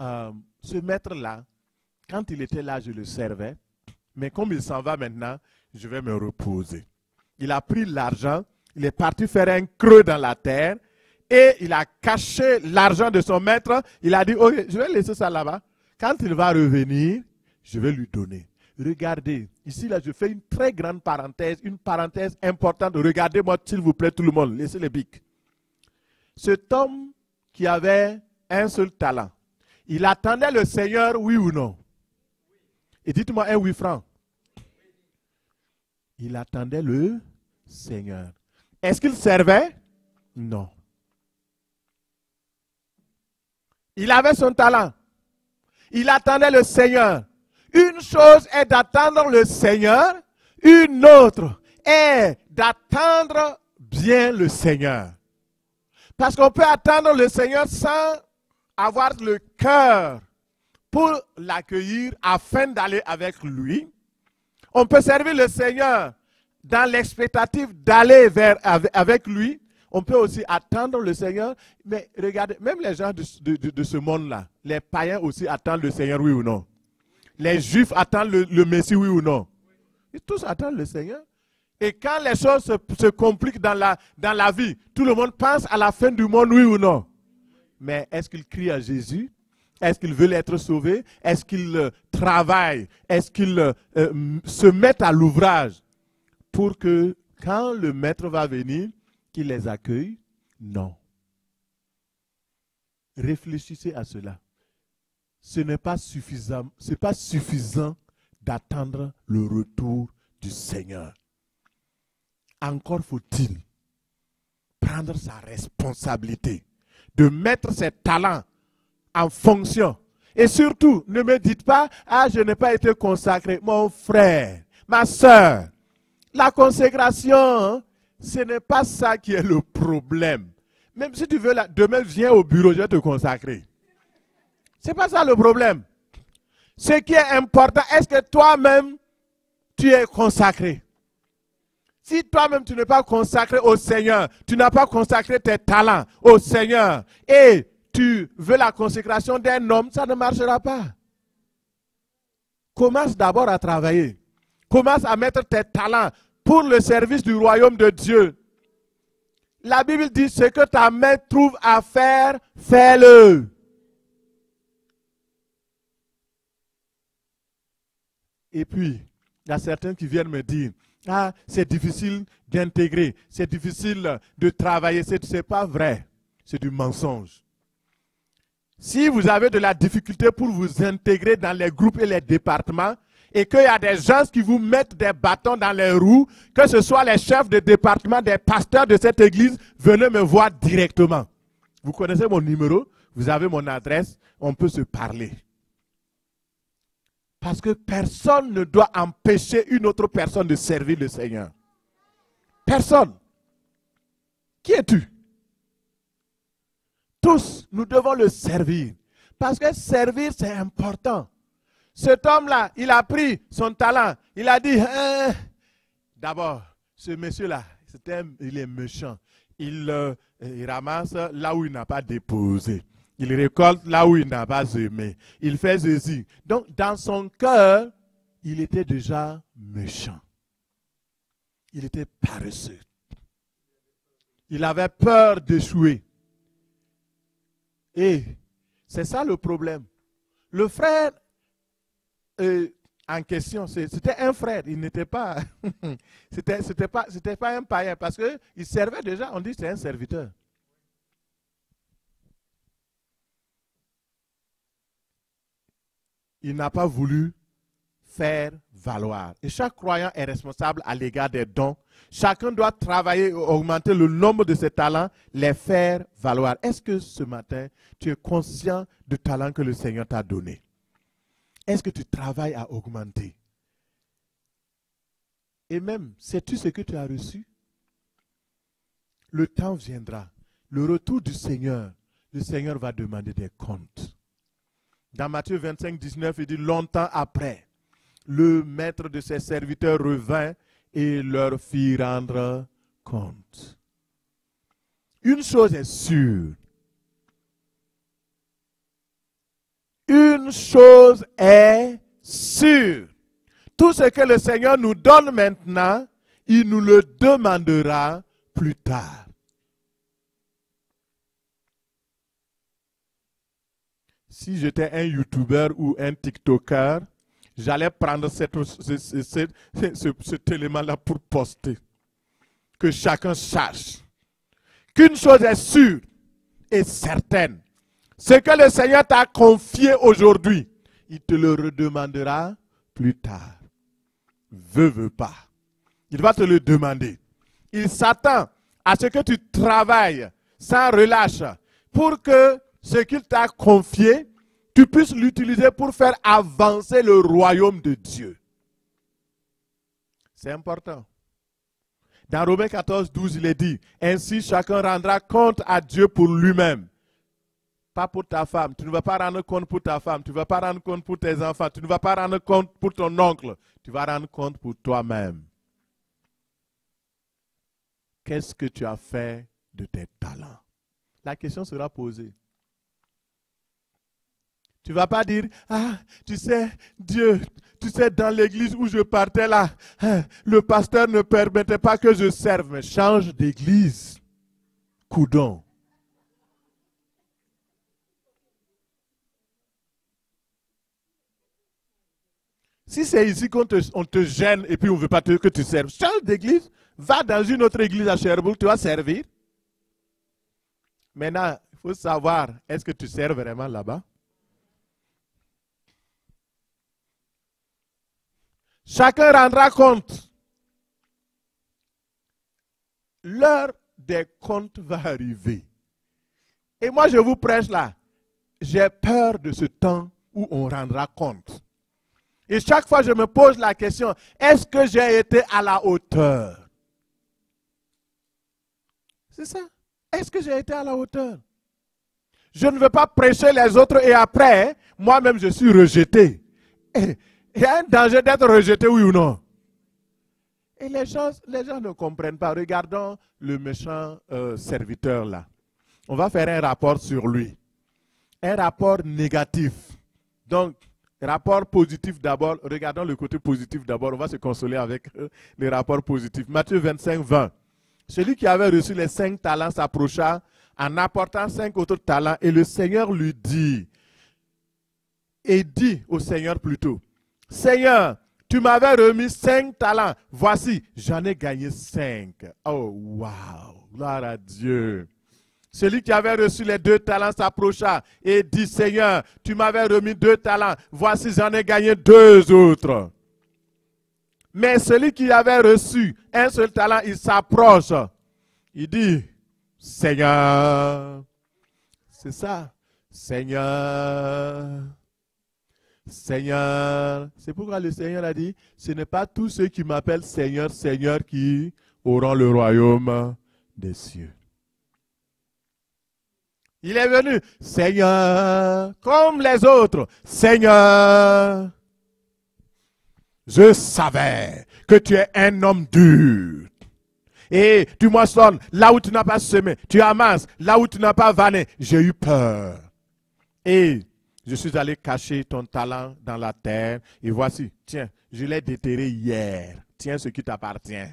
ce maître-là, quand il était là, je le servais, mais comme il s'en va maintenant, je vais me reposer. Il a pris l'argent, il est parti faire un creux dans la terre et il a caché l'argent de son maître. Il a dit, ok, je vais laisser ça là-bas. Quand il va revenir, je vais lui donner. Regardez, ici là, je fais une très grande parenthèse, une parenthèse importante. Regardez-moi, s'il vous plaît, tout le monde, laissez les bics. Cet homme qui avait un seul talent, il attendait le Seigneur, oui ou non? Et dites-moi un 8 francs. Il attendait le Seigneur. Est-ce qu'il servait? Non. Il avait son talent. Il attendait le Seigneur. Une chose est d'attendre le Seigneur, une autre est d'attendre bien le Seigneur. Parce qu'on peut attendre le Seigneur sans avoir le cœur pour l'accueillir afin d'aller avec lui. On peut servir le Seigneur dans l'expectative d'aller avec lui. On peut aussi attendre le Seigneur. Mais regardez, même les gens de ce monde-là, les païens aussi attendent le Seigneur, oui ou non? Les Juifs attendent le Messie, oui ou non? Ils tous attendent le Seigneur. Et quand les choses se compliquent dans la vie, tout le monde pense à la fin du monde, oui ou non? Mais est-ce qu'ils crient à Jésus? Est-ce qu'ils veulent être sauvés? Est-ce qu'ils travaillent? Est-ce qu'ils se mettent à l'ouvrage pour que quand le maître va venir, qu'il les accueille? Non. Réfléchissez à cela. Ce n'est pas suffisant, d'attendre le retour du Seigneur. Encore faut-il prendre sa responsabilité, de mettre ses talents en fonction. Et surtout, ne me dites pas, ah, je n'ai pas été consacré. Mon frère, ma soeur, la consécration, ce n'est pas ça qui est le problème. Même si tu veux, demain, viens au bureau, je vais te consacrer. Ce n'est pas ça le problème. Ce qui est important, est-ce que toi-même, tu es consacré? Si toi-même, tu n'es pas consacré au Seigneur, tu n'as pas consacré tes talents au Seigneur, et tu veux la consécration d'un homme, ça ne marchera pas. Commence d'abord à travailler. Commence à mettre tes talents pour le service du royaume de Dieu. La Bible dit, ce que ta main trouve à faire, fais-le. Et puis, il y a certains qui viennent me dire, ah, c'est difficile d'intégrer, c'est difficile de travailler. Ce n'est pas vrai, c'est du mensonge. Si vous avez de la difficulté pour vous intégrer dans les groupes et les départements, et qu'il y a des gens qui vous mettent des bâtons dans les roues, que ce soit les chefs de département, des pasteurs de cette église, venez me voir directement. Vous connaissez mon numéro, vous avez mon adresse, on peut se parler. Parce que personne ne doit empêcher une autre personne de servir le Seigneur. Personne. Qui es-tu? Tous, nous devons le servir. Parce que servir, c'est important. Cet homme-là, il a pris son talent. Il a dit, d'abord, ce monsieur-là, il est méchant. Il ramasse là où il n'a pas déposé. Il récolte là où il n'a pas semé. Il fait ceci. Donc, dans son cœur, il était déjà méchant. Il était paresseux. Il avait peur d'échouer. Et c'est ça le problème. Le frère en question, c'était un frère. Il n'était pas, c'était pas un païen parce qu'il servait déjà. On dit que c'est un serviteur. Il n'a pas voulu faire valoir. Et chaque croyant est responsable à l'égard des dons. Chacun doit travailler, augmenter le nombre de ses talents, les faire valoir. Est-ce que ce matin, tu es conscient du talent que le Seigneur t'a donné? Est-ce que tu travailles à augmenter? Et même, sais-tu ce que tu as reçu? Le temps viendra. Le retour du Seigneur, le Seigneur va demander des comptes. Dans Matthieu 25, 19, il dit, longtemps après, le maître de ses serviteurs revint et leur fit rendre compte. Une chose est sûre. Une chose est sûre. Tout ce que le Seigneur nous donne maintenant, il nous le demandera plus tard. Si j'étais un YouTuber ou un TikToker, j'allais prendre cet élément-là pour poster. Que chacun sache qu'une chose est sûre et certaine. Ce que le Seigneur t'a confié aujourd'hui, il te le redemandera plus tard. Veux pas. Il va te le demander. Il s'attend à ce que tu travailles sans relâche pour que ce qu'il t'a confié, tu puisses l'utiliser pour faire avancer le royaume de Dieu. C'est important. Dans Romains 14, 12, il est dit, ainsi chacun rendra compte à Dieu pour lui-même. Pas pour ta femme. Tu ne vas pas rendre compte pour ta femme. Tu ne vas pas rendre compte pour tes enfants. Tu ne vas pas rendre compte pour ton oncle. Tu vas rendre compte pour toi-même. Qu'est-ce que tu as fait de tes talents? La question sera posée. Tu ne vas pas dire, ah, tu sais, Dieu, tu sais, dans l'église où je partais là, le pasteur ne permettait pas que je serve. Mais change d'église. Coudon. Si c'est ici qu'on te gêne et puis on ne veut pas que tu serves, change d'église, va dans une autre église à Sherbrooke, tu vas servir. Maintenant, il faut savoir, est-ce que tu sers vraiment là-bas? Chacun rendra compte. L'heure des comptes va arriver. Et moi, je vous prêche là. J'ai peur de ce temps où on rendra compte. Et chaque fois, je me pose la question, est-ce que j'ai été à la hauteur? C'est ça. Est-ce que j'ai été à la hauteur? Je ne veux pas prêcher les autres et après, moi-même, je suis rejeté. Il y a un danger d'être rejeté, oui ou non? Et les gens ne comprennent pas. Regardons le méchant serviteur là. On va faire un rapport sur lui. Un rapport négatif. Donc, rapport positif d'abord. Regardons le côté positif d'abord. On va se consoler avec les rapports positifs. Matthieu 25, 20. Celui qui avait reçu les 5 talents s'approcha en apportant 5 autres talents. Et le Seigneur lui dit, et dit au Seigneur plutôt, Seigneur, tu m'avais remis 5 talents. Voici, j'en ai gagné 5. Oh, wow, gloire à Dieu. Celui qui avait reçu les 2 talents s'approcha et dit, Seigneur, tu m'avais remis 2 talents. Voici, j'en ai gagné 2 autres. Mais celui qui avait reçu un seul talent, il s'approche. Il dit, Seigneur, c'est ça, Seigneur, Seigneur. C'est pourquoi le Seigneur a dit, ce n'est pas tous ceux qui m'appellent Seigneur, Seigneur qui auront le royaume des cieux. Il est venu, Seigneur, comme les autres, Seigneur. Je savais que tu es un homme dur. Et tu moissonnes là où tu n'as pas semé. Tu amasses là où tu n'as pas vanné. J'ai eu peur. Et je suis allé cacher ton talent dans la terre. Et voici, tiens, je l'ai déterré hier. Tiens ce qui t'appartient.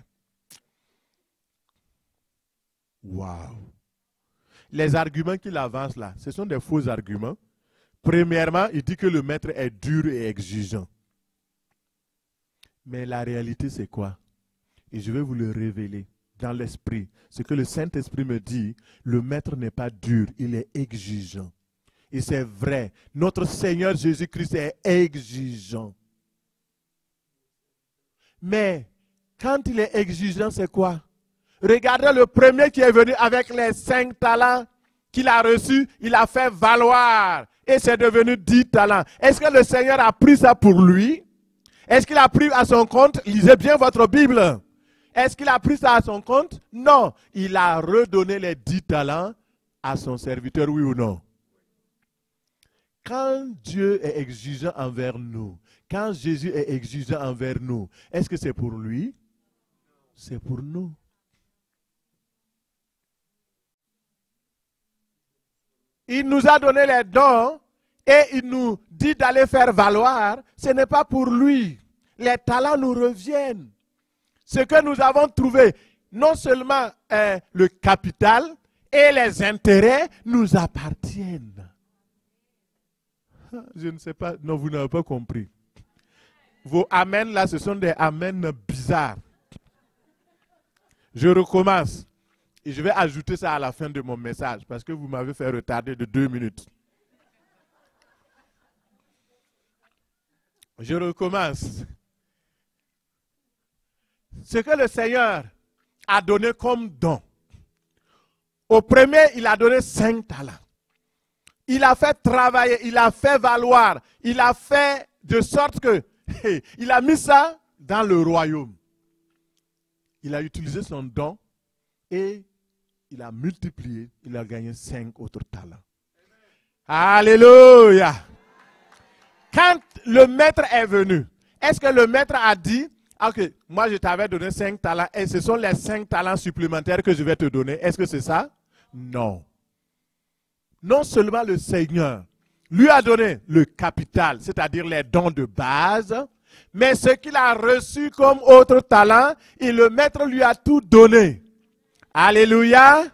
Waouh. Les arguments qu'il avance là, ce sont des faux arguments. Premièrement, il dit que le maître est dur et exigeant. Mais la réalité, c'est quoi? Et je vais vous le révéler dans l'esprit. Ce que le Saint-Esprit me dit, le maître n'est pas dur, il est exigeant. Et c'est vrai, notre Seigneur Jésus-Christ est exigeant. Mais quand il est exigeant, c'est quoi? Regardez le premier qui est venu avec les 5 talents qu'il a reçus, il a fait valoir. Et c'est devenu 10 talents. Est-ce que le Seigneur a pris ça pour lui? Est-ce qu'il a pris à son compte? Lisez bien votre Bible. Est-ce qu'il a pris ça à son compte? Non. Il a redonné les 10 talents à son serviteur, oui ou non? Quand Dieu est exigeant envers nous, quand Jésus est exigeant envers nous, est-ce que c'est pour lui? C'est pour nous. Il nous a donné les dons et il nous dit d'aller faire valoir. Ce n'est pas pour lui. Les talents nous reviennent. Ce que nous avons trouvé, non seulement le capital et les intérêts nous appartiennent. Je ne sais pas, non, vous n'avez pas compris. Vos amen là, ce sont des amen bizarres. Je recommence. Et je vais ajouter ça à la fin de mon message parce que vous m'avez fait retarder de 2 minutes. Je recommence. Ce que le Seigneur a donné comme don. Au premier, il a donné 5 talents. Il a fait travailler, il a fait valoir, il a fait de sorte que, il a mis ça dans le royaume. Il a utilisé son don et il a multiplié, il a gagné 5 autres talents. Alléluia! Quand le maître est venu, est-ce que le maître a dit, ok, moi je t'avais donné 5 talents et ce sont les 5 talents supplémentaires que je vais te donner. Est-ce que c'est ça? Non. Non seulement le Seigneur lui a donné le capital, c'est-à-dire les dons de base, mais ce qu'il a reçu comme autre talent, et le maître lui a tout donné. Alléluia.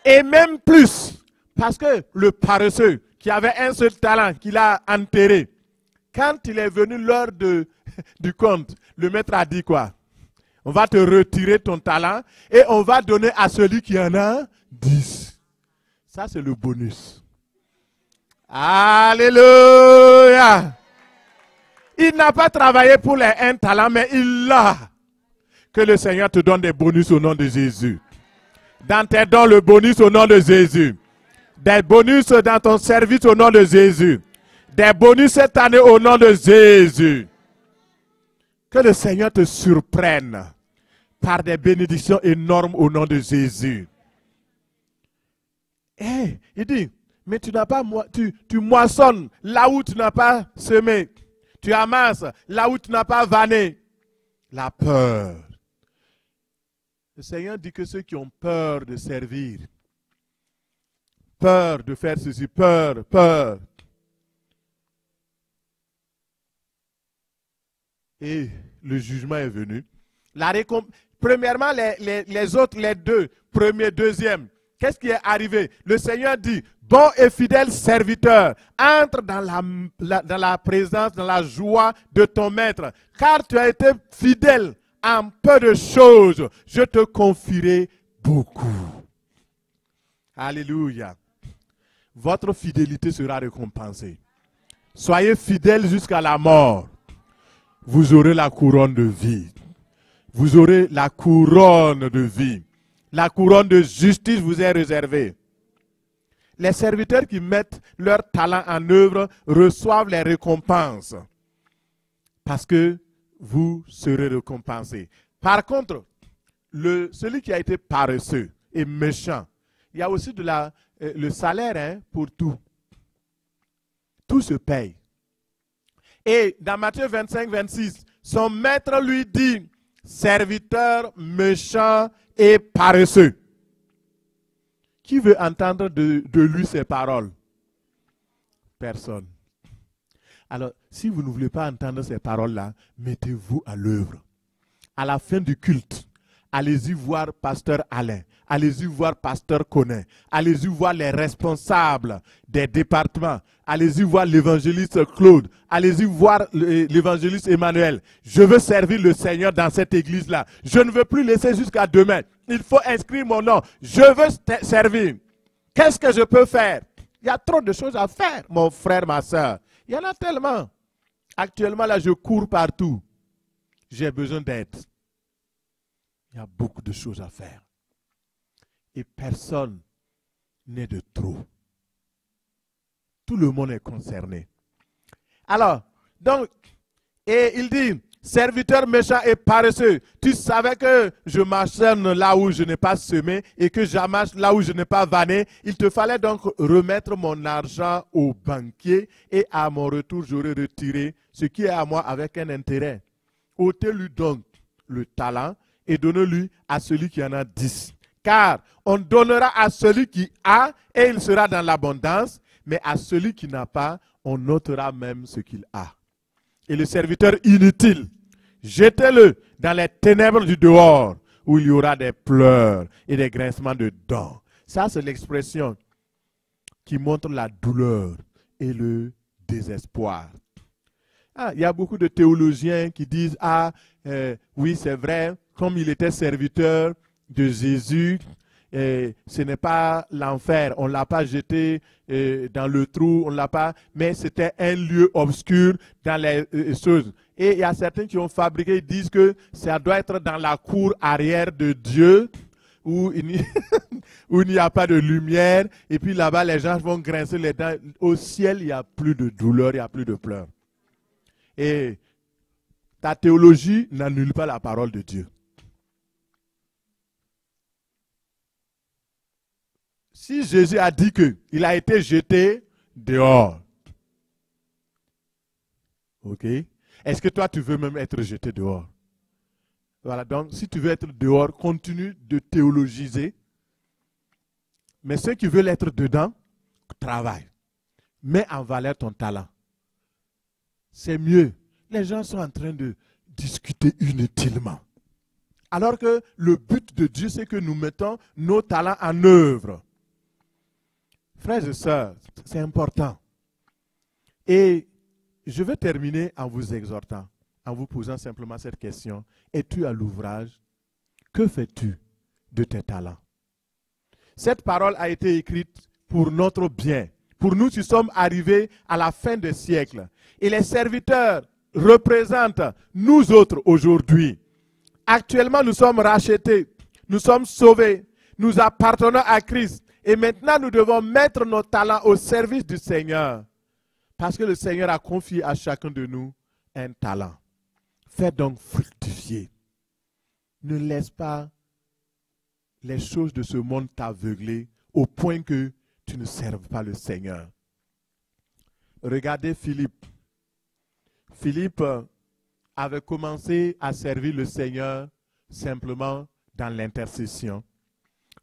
Et même plus, parce que le paresseux qui avait un seul talent qu'il a enterré, quand il est venu l'heure du compte, le maître a dit quoi? On va te retirer ton talent et on va donner à celui qui en a 10. Ça, c'est le bonus. Alléluia. Il n'a pas travaillé pour les 1 talent, mais il l'a. Que le Seigneur te donne des bonus au nom de Jésus. Dans tes dons, le bonus au nom de Jésus. Des bonus dans ton service au nom de Jésus. Des bonus cette année au nom de Jésus. Que le Seigneur te surprenne par des bénédictions énormes au nom de Jésus. Et il dit, mais tu n'as pas, tu moissonnes là où tu n'as pas semé. Tu amasses là où tu n'as pas vanné. La peur. Le Seigneur dit que ceux qui ont peur de servir, peur de faire ceci, peur. Et le jugement est venu. Premièrement, les autres, les 2, premier, deuxième, qu'est-ce qui est arrivé? Le Seigneur dit, bon et fidèle serviteur, entre dans la présence, dans la joie de ton maître, car tu as été fidèle en peu de choses, je te confierai beaucoup. Alléluia. Votre fidélité sera récompensée. Soyez fidèles jusqu'à la mort. Vous aurez la couronne de vie. Vous aurez la couronne de vie. La couronne de justice vous est réservée. Les serviteurs qui mettent leur talent en œuvre reçoivent les récompenses. Parce que vous serez récompensés. Par contre, celui qui a été paresseux et méchant, il y a aussi le salaire pour tout. Tout se paye. Et dans Matthieu 25, 26, son maître lui dit, serviteur méchant et paresseux. Qui veut entendre de lui ces paroles? Personne. Alors, si vous ne voulez pas entendre ces paroles-là, mettez-vous à l'œuvre. À la fin du culte, allez-y voir Pasteur Alain, allez-y voir Pasteur Conin, allez-y voir les responsables des départements, allez-y voir l'évangéliste Claude, allez-y voir l'évangéliste Emmanuel. Je veux servir le Seigneur dans cette église-là. Je ne veux plus laisser jusqu'à demain. Il faut inscrire mon nom. Je veux servir. Qu'est-ce que je peux faire? Il y a trop de choses à faire, mon frère, ma soeur. Il y en a tellement. Actuellement, là, je cours partout. J'ai besoin d'aide. Il y a beaucoup de choses à faire. Et personne n'est de trop. Tout le monde est concerné. Alors, donc, et il dit, serviteur méchant et paresseux, tu savais que je m'acharne là où je n'ai pas semé et que j'amasse là où je n'ai pas vanné. Il te fallait donc remettre mon argent au banquier et à mon retour, j'aurai retiré ce qui est à moi avec un intérêt. Ôtez-lui donc le talent et donnez-lui à celui qui en a 10. Car on donnera à celui qui a et il sera dans l'abondance, mais à celui qui n'a pas, on ôtera même ce qu'il a. Et le serviteur inutile, jetez-le dans les ténèbres du dehors, où il y aura des pleurs et des grincements de dents. Ça, c'est l'expression qui montre la douleur et le désespoir. Il y a beaucoup de théologiens qui disent, oui, c'est vrai, comme il était serviteur de Jésus, ce n'est pas l'enfer, on ne l'a pas jeté dans le trou, on l'a pas, mais c'était un lieu obscur dans les choses. Et il y a certains qui ont fabriqué, ils disent que ça doit être dans la cour arrière de Dieu, où il n'y a pas de lumière, et puis là-bas les gens vont grincer les dents. Au ciel, il n'y a plus de douleur, il n'y a plus de pleurs. Et ta théologie n'annule pas la parole de Dieu. Si Jésus a dit qu'il a été jeté dehors, ok? Est-ce que toi tu veux même être jeté dehors? Voilà, donc si tu veux être dehors, continue de théologiser. Mais ceux qui veulent être dedans, travaille. Mets en valeur ton talent. C'est mieux. Les gens sont en train de discuter inutilement. Alors que le but de Dieu, c'est que nous mettons nos talents en œuvre. Frères et sœurs, c'est important. Et je vais terminer en vous exhortant, en vous posant simplement cette question. Es-tu à l'ouvrage? Que fais-tu de tes talents? Cette parole a été écrite pour notre bien. Pour nous qui sommes arrivés à la fin des siècles. Et les serviteurs représentent nous autres aujourd'hui. Actuellement, nous sommes rachetés, nous sommes sauvés, nous appartenons à Christ. Et maintenant, nous devons mettre nos talents au service du Seigneur. Parce que le Seigneur a confié à chacun de nous un talent. Fais donc fructifier. Ne laisse pas les choses de ce monde t'aveugler au point que tu ne serves pas le Seigneur. Regardez Philippe. Philippe avait commencé à servir le Seigneur simplement dans l'intercession.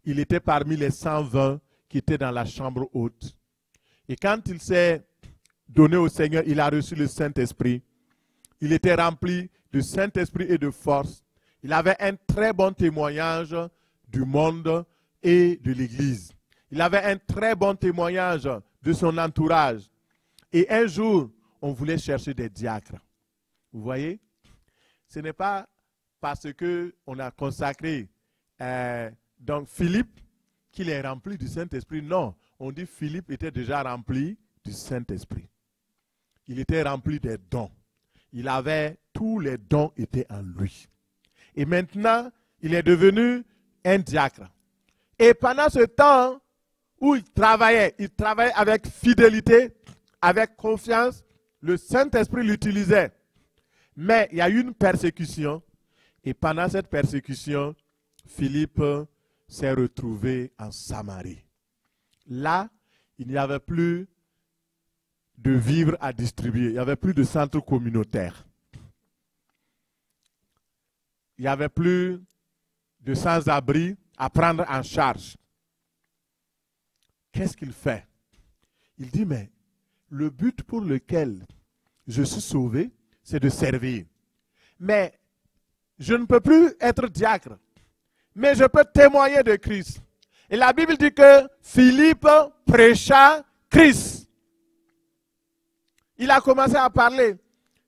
Il était parmi les 120 qui étaient dans la chambre haute. Et quand il s'est donné au Seigneur, il a reçu le Saint-Esprit. Il était rempli de Saint-Esprit et de force. Il avait un très bon témoignage du monde et de l'Église. Il avait un très bon témoignage de son entourage. Et un jour, on voulait chercher des diacres. Vous voyez? Ce n'est pas parce qu'on a consacré donc Philippe qu'il est rempli du Saint-Esprit. Non, on dit Philippe était déjà rempli du Saint-Esprit. Il était rempli des dons. Il avait, tous les dons étaient en lui. Et maintenant, il est devenu un diacre. Et pendant ce temps où il travaillait avec fidélité, avec confiance, le Saint-Esprit l'utilisait. Mais il y a eu une persécution. Et pendant cette persécution, Philippe s'est retrouvé en Samarie. Là, il n'y avait plus de vivres à distribuer. Il n'y avait plus de centres communautaires. Il n'y avait plus de sans-abri à prendre en charge. Qu'est-ce qu'il fait? Il dit, mais le but pour lequel je suis sauvé, c'est de servir. Mais je ne peux plus être diacre. Mais je peux témoigner de Christ. Et la Bible dit que Philippe prêcha Christ. Il a commencé à parler.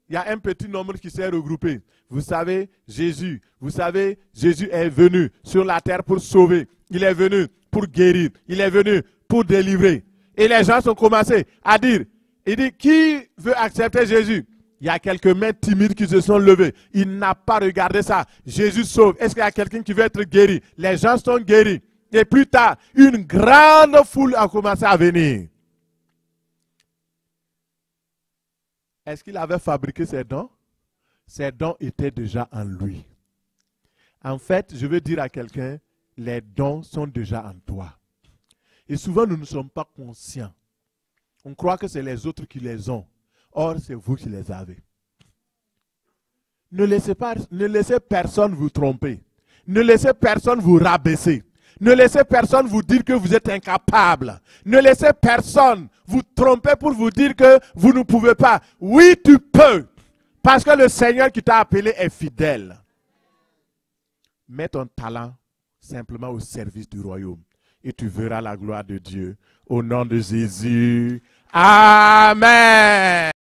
Il y a un petit nombre qui s'est regroupé. Vous savez, Jésus est venu sur la terre pour sauver. Il est venu pour guérir. Il est venu pour délivrer. Et les gens ont commencé à dire, il dit, qui veut accepter Jésus? Il y a quelques mains timides qui se sont levées. Il n'a pas regardé ça. Jésus sauve. Est-ce qu'il y a quelqu'un qui veut être guéri? Les gens sont guéris. Et plus tard, une grande foule a commencé à venir. Est-ce qu'il avait fabriqué ses dons? Ses dons étaient déjà en lui. En fait, je veux dire à quelqu'un, les dons sont déjà en toi. Et souvent, nous ne sommes pas conscients. On croit que c'est les autres qui les ont. Or, c'est vous qui les avez. Ne laissez personne vous tromper. Ne laissez personne vous rabaisser. Ne laissez personne vous dire que vous êtes incapable. Ne laissez personne vous tromper pour vous dire que vous ne pouvez pas. Oui, tu peux. Parce que le Seigneur qui t'a appelé est fidèle. Mets ton talent simplement au service du royaume. Et tu verras la gloire de Dieu. Au nom de Jésus. Amen.